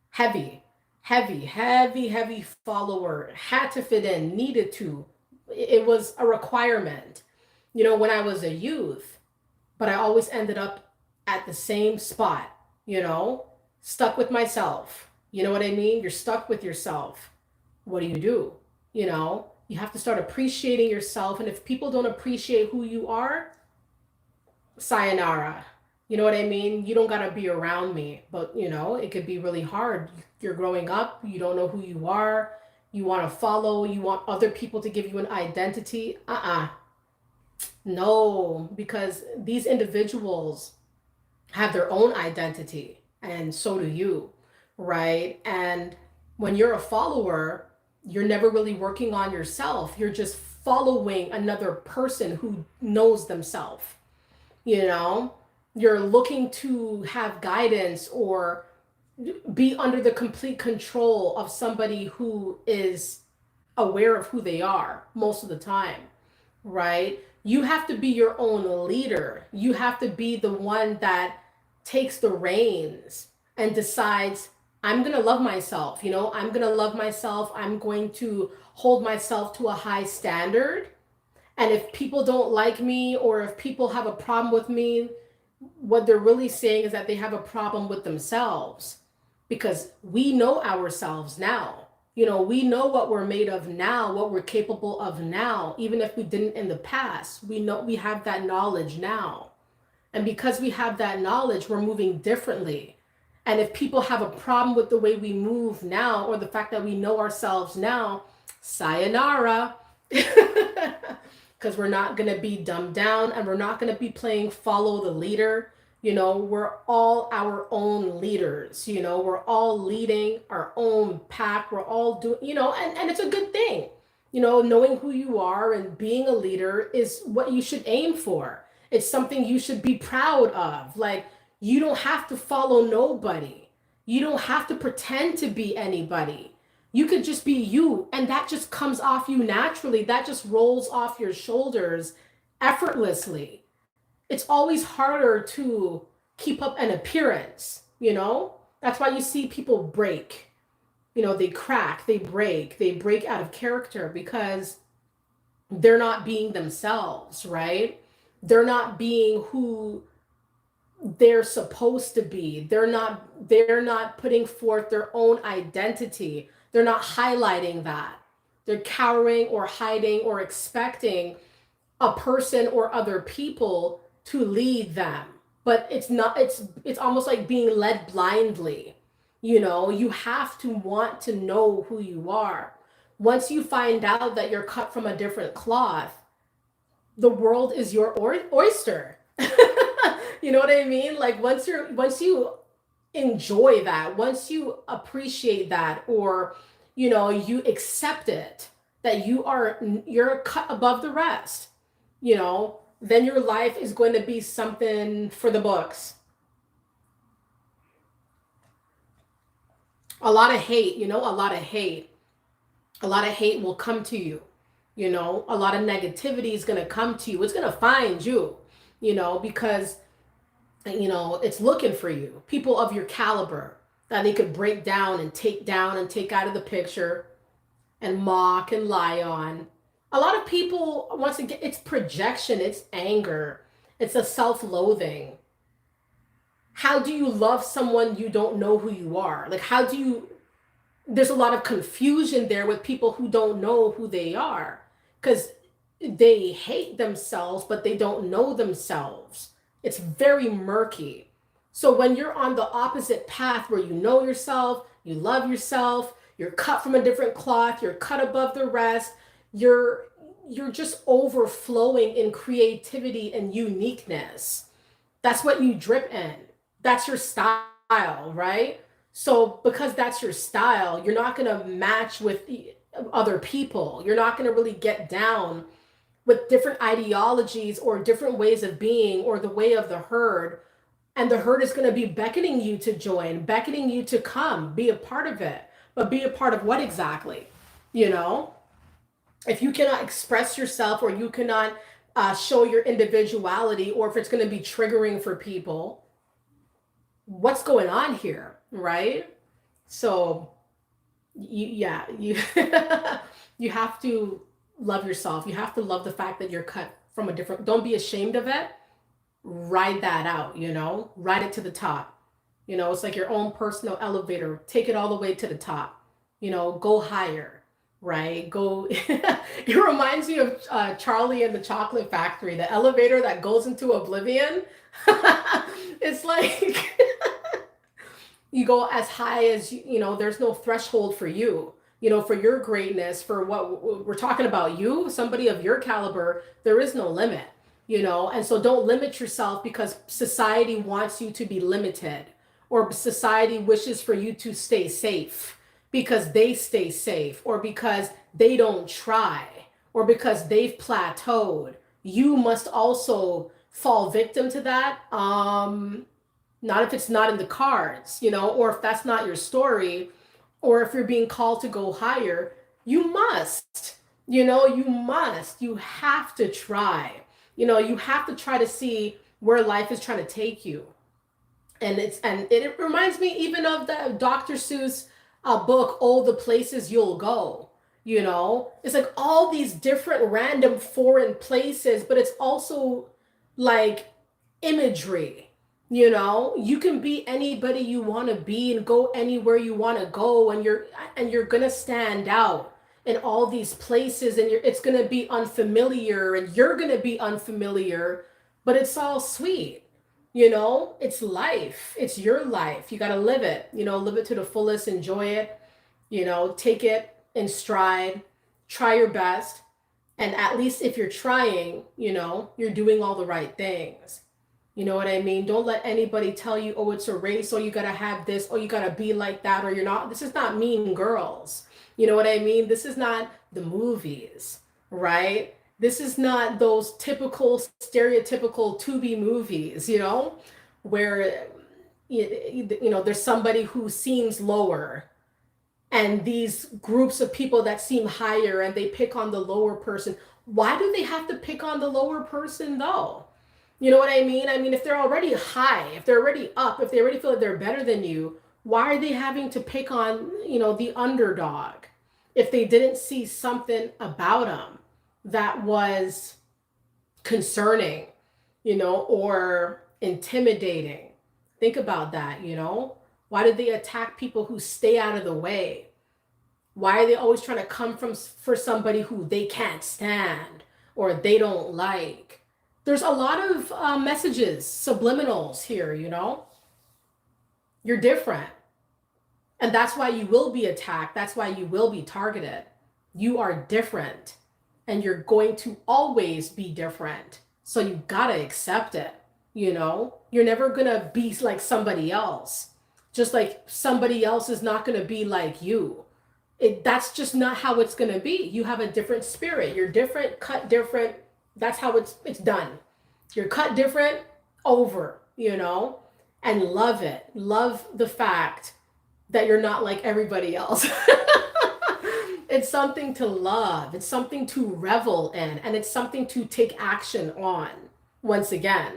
heavy, heavy, heavy, heavy follower, had to fit in, needed to. It was a requirement, when I was a youth, but I always ended up at the same spot, you know, stuck with myself. You know what I mean? You're stuck with yourself. What do? You have to start appreciating yourself. And if people don't appreciate who you are, sayonara. You know what I mean? You don't got to be around me, but it could be really hard. You're growing up, you don't know who you are, you want to follow, you want other people to give you an identity. No, because these individuals have their own identity, and so do you, right? And when you're a follower, you're never really working on yourself. You're just following another person who knows themselves. you know you're looking to have guidance or be under the complete control of somebody who is aware of who they are most of the time, right? You have to be your own leader. You have to be the one that takes the reins and decides, I'm going to love myself. I'm going to love myself. I'm going to hold myself to a high standard. And if people don't like me, or if people have a problem with me, what they're really saying is that they have a problem with themselves, because we know ourselves now. We know what we're made of now, what we're capable of now. Even if we didn't in the past, we know, we have that knowledge now. And because we have that knowledge, we're moving differently. And if people have a problem with the way we move now, or the fact that we know ourselves now, sayonara. Because we're not going to be dumbed down, and we're not going to be playing follow the leader. We're all our own leaders. We're all leading our own pack. We're all doing, and it's a good thing. Knowing who you are and being a leader is what you should aim for. It's something you should be proud of. Like, you don't have to follow nobody. You don't have to pretend to be anybody. You could just be you, and that just comes off you naturally. That just rolls off your shoulders effortlessly. It's always harder to keep up an appearance. That's why you see people break. They crack, they break out of character, because they're not being themselves, right? They're not being who they're supposed to be. They're not putting forth their own identity. They're not highlighting that. They're cowering or hiding or expecting a person or other people to lead them. But it's not, it's almost like being led blindly. You know, you have to want to know who you are. Once you find out that you're cut from a different cloth, the world is your oyster. You know what I mean? Like once you enjoy that, once you appreciate that, or you accept it, that you're cut above the rest, then your life is going to be something for the books. A lot of hate, a lot of hate will come to you. A lot of negativity is going to come to you. It's going to find you, because it's looking for you. People of your caliber that they could break down and take out of the picture and mock and lie on. A lot of people, once again, it's projection, it's anger, it's a self-loathing. How do you love someone you don't know who you are? Like, there's a lot of confusion there with people who don't know who they are, because they hate themselves, but they don't know themselves. It's very murky. So when you're on the opposite path where you know yourself, you love yourself, you're cut from a different cloth, you're cut above the rest, you're just overflowing in creativity and uniqueness. That's what you drip in. That's your style, right? So because that's your style, you're not going to match with the other people. You're not going to really get down with different ideologies or different ways of being or the way of the herd. And the herd is going to be beckoning you to join, beckoning you to come, be a part of it. But be a part of what exactly? You know, if you cannot express yourself, or you cannot show your individuality, or if it's going to be triggering for people, what's going on here, right? So, you you have to love yourself. You have to love the fact that you're cut from a different. Don't be ashamed of it. Ride that out. Ride it to the top. It's like your own personal elevator. Take it all the way to the top. Go higher. Right? Go. It reminds me of Charlie and the Chocolate Factory, the elevator that goes into oblivion. It's like you go as high as there's no threshold for you. For your greatness, for what we're talking about, somebody of your caliber, there is no limit. And so don't limit yourself because society wants you to be limited, or society wishes for you to stay safe because they stay safe, or because they don't try, or because they've plateaued. You must also fall victim to that. Not if it's not in the cards, or if that's not your story, or if you're being called to go higher. You must, you have to try. You have to try to see where life is trying to take you. And it reminds me even of the Dr. Seuss book, "Oh, the Places You'll Go." It's like all these different random foreign places, but it's also like imagery. You can be anybody you want to be and go anywhere you want to go, and you're gonna stand out in all these places, and it's gonna be unfamiliar, and you're gonna be unfamiliar, but it's all sweet. It's life. It's your life. You got to live it. Live it to the fullest. Enjoy it. Take it in stride. Try your best. And at least if you're trying, you're doing all the right things. You know what I mean? Don't let anybody tell you, oh, it's a race, or you got to have this, or you got to be like that, or you're not. This is not Mean Girls. You know what I mean? This is not the movies, right? This is not those typical, stereotypical Tubi movies, where, there's somebody who seems lower, and these groups of people that seem higher, and they pick on the lower person. Why do they have to pick on the lower person, though? You know what I mean? I mean, if they're already high, if they're already up, if they already feel like they're better than you, why are they having to pick on, the underdog if they didn't see something about them that was concerning, or intimidating? Think about that. Why did they attack people who stay out of the way? Why are they always trying to come for somebody who they can't stand? or they don't like. There's a lot of messages, subliminals here, you know? You're different. And that's why you will be attacked. That's why you will be targeted. You are different. And you're going to always be different. So you gotta accept it, you know? You're never gonna be like somebody else. Just like somebody else is not gonna be like you. That's just not how it's gonna be. You have a different spirit. You're different, cut different. That's how it's done. You're cut different, over, you know? And love it. Love the fact that you're not like everybody else. It's something to love. It's something to revel in. And it's something to take action on. Once again,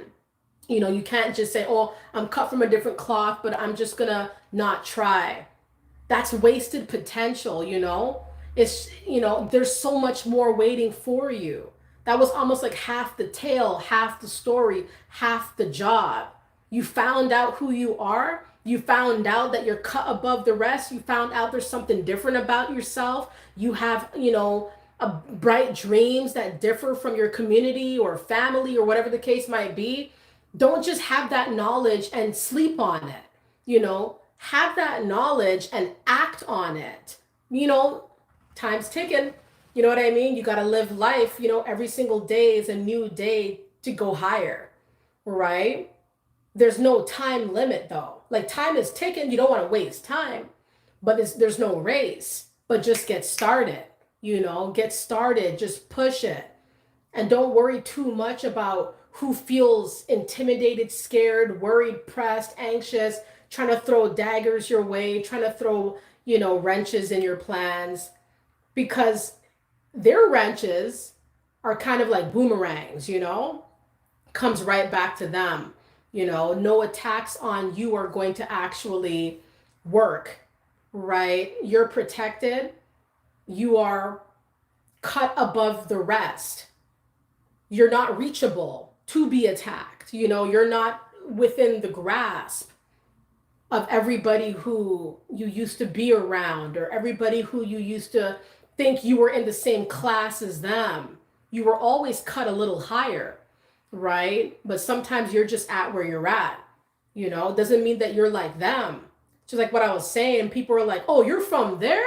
you know, you can't just say, oh, I'm cut from a different cloth, but I'm just gonna not try. That's wasted potential, you know? It's, you know, there's so much more waiting for you. That was almost like half the tale, half the story, half the job. You found out who you are. You found out that you're cut above the rest. You found out there's something different about yourself. You have, you know, a bright dreams that differ from your community or family or whatever the case might be. Don't just have that knowledge and sleep on it. You know, have that knowledge and act on it. You know, time's ticking. You know what I mean? You got to live life, you know, every single day is a new day to go higher, right? There's no time limit though. Like time is ticking. You don't want to waste time, but there's no race, but just get started, you know, get started, just push it. And don't worry too much about who feels intimidated, scared, worried, pressed, anxious, trying to throw daggers your way, trying to throw, you know, wrenches in your plans, because their wrenches are kind of like boomerangs, you know, comes right back to them. You know, no attacks on you are going to actually work, right? You're protected. You are cut above the rest. You're not reachable to be attacked. You know, you're not within the grasp of everybody who you used to be around, or everybody who you used to think you were in the same class as them. You were always cut a little higher, right? But sometimes you're just at where you're at. You know, it doesn't mean that you're like them. Just like what I was saying, people are like, oh, you're from there?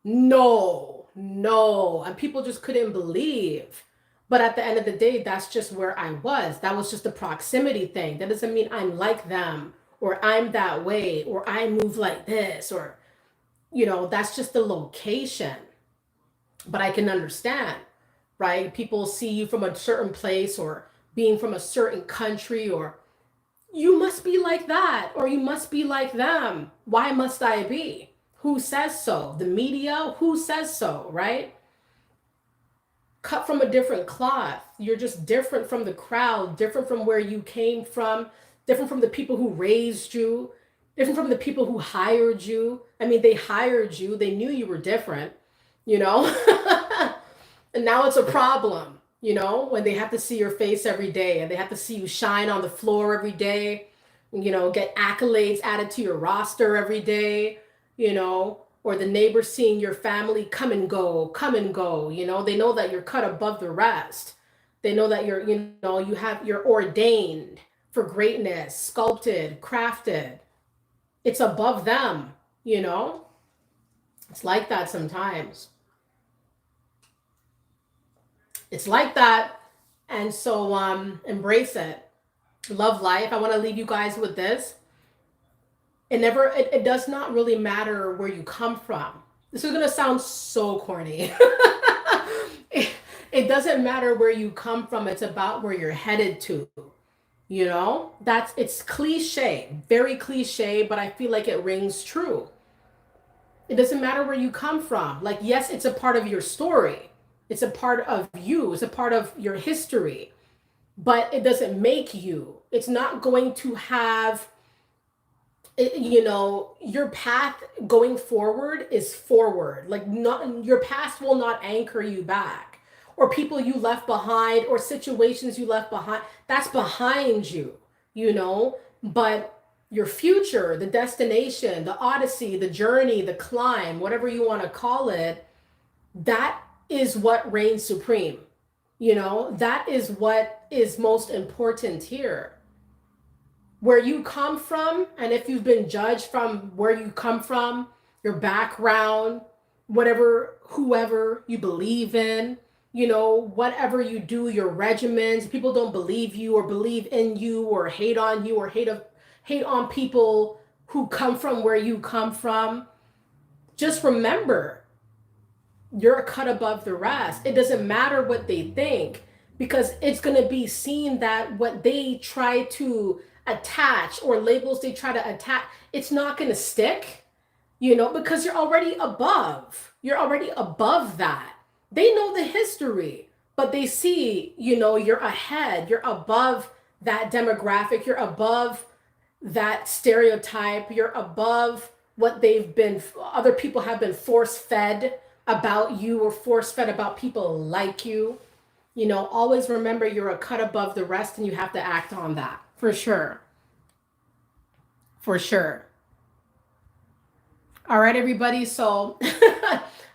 No, no. And people just couldn't believe. But at the end of the day, that's just where I was. That was just a proximity thing. That doesn't mean I'm like them, or I'm that way, or I move like this, or, you know, that's just the location. But I can understand, right? People see you from a certain place, or being from a certain country, or you must be like that, or you must be like them. Why must I be? Who says so? The media? Who says so, right? Cut from a different cloth. You're just different from the crowd, different from where you came from, different from the people who raised you, different from the people who hired you. I mean, they hired you, they knew you were different, you know? And now it's a problem, you know, when they have to see your face every day and they have to see you shine on the floor every day, you know, get accolades added to your roster every day, you know, or the neighbors seeing your family come and go, you know, they know that you're cut above the rest. They know that you're, you know, you're ordained for greatness, sculpted, crafted. It's above them, you know? It's like that sometimes. It's like that. And so embrace it. Love life. I want to leave you guys with this. It does not really matter where you come from. This is going to sound so corny. It doesn't matter where you come from. It's about where you're headed to. You know, it's cliche, very cliche, but I feel like it rings true. It doesn't matter where you come from. Like, yes, it's a part of your story. It's a part of you. It's a part of your history, but it doesn't make you. It's not going to have, you know, your path going forward is forward. Like, not, your past will not anchor you back, or people you left behind, or situations you left behind. That's behind you, you know, but your future, the destination, the odyssey, the journey, the climb, whatever you want to call it, that is what reigns supreme. That is what is most important here. Where you come from, and if you've been judged from where you come from, your background, whatever, whoever you believe in, whatever you do, your regimens, people don't believe you or believe in you or hate on you or hate on people who come from where you come from. Just remember, you're a cut above the rest. It doesn't matter what they think, because it's going to be seen that what they try to attach or labels they try to attach, it's not going to stick, because you're already above. You're already above that. They know the history, but they see, you're ahead. You're above that demographic. You're above that stereotype. You're above what other people have been force fed about you or force fed about people like you. Always remember you're a cut above the rest, and you have to act on that for sure. For sure. All right, everybody. So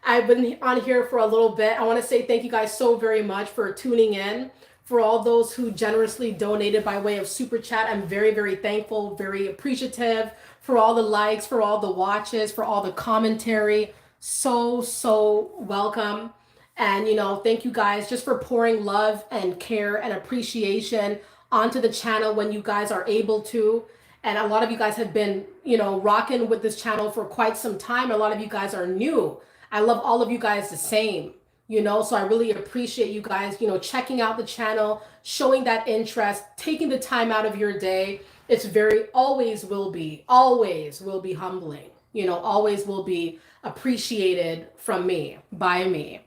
I've been on here for a little bit. I want to say thank you guys so very much for tuning in. For all those who generously donated by way of super chat, I'm very, very thankful, very appreciative for all the likes, for all the watches, for all the commentary. So welcome. And, thank you guys just for pouring love and care and appreciation onto the channel when you guys are able to. And a lot of you guys have been, rocking with this channel for quite some time. A lot of you guys are new. I love all of you guys the same, so I really appreciate you guys, checking out the channel, showing that interest, taking the time out of your day. It's always will be humbling, always will be appreciated from me, by me.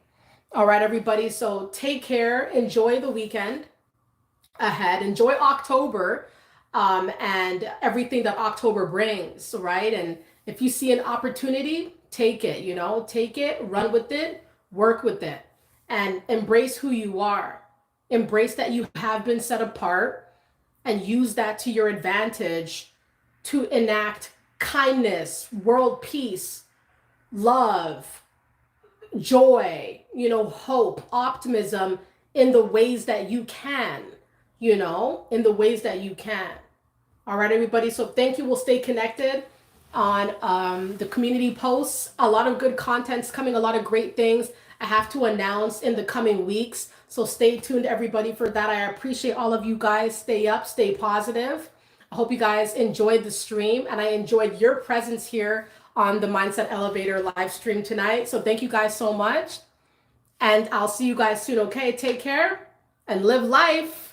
All right, everybody. So take care. Enjoy the weekend ahead. Enjoy October. And everything that October brings, right? And if you see an opportunity, take it, take it, run with it, work with it, and embrace who you are. Embrace that you have been set apart, and use that to your advantage to enact kindness, world peace, love, joy, hope, optimism in the ways that you can, in the ways that you can. All right, everybody. So thank you. We'll stay connected on the community posts. A lot of good content's coming, a lot of great things I have to announce in the coming weeks. So stay tuned, everybody, for that. I appreciate all of you guys. Stay up, stay positive. I hope you guys enjoyed the stream, and I enjoyed your presence here on the Mindset Elevator live stream tonight. So thank you guys so much. And I'll see you guys soon, okay? Take care and live life.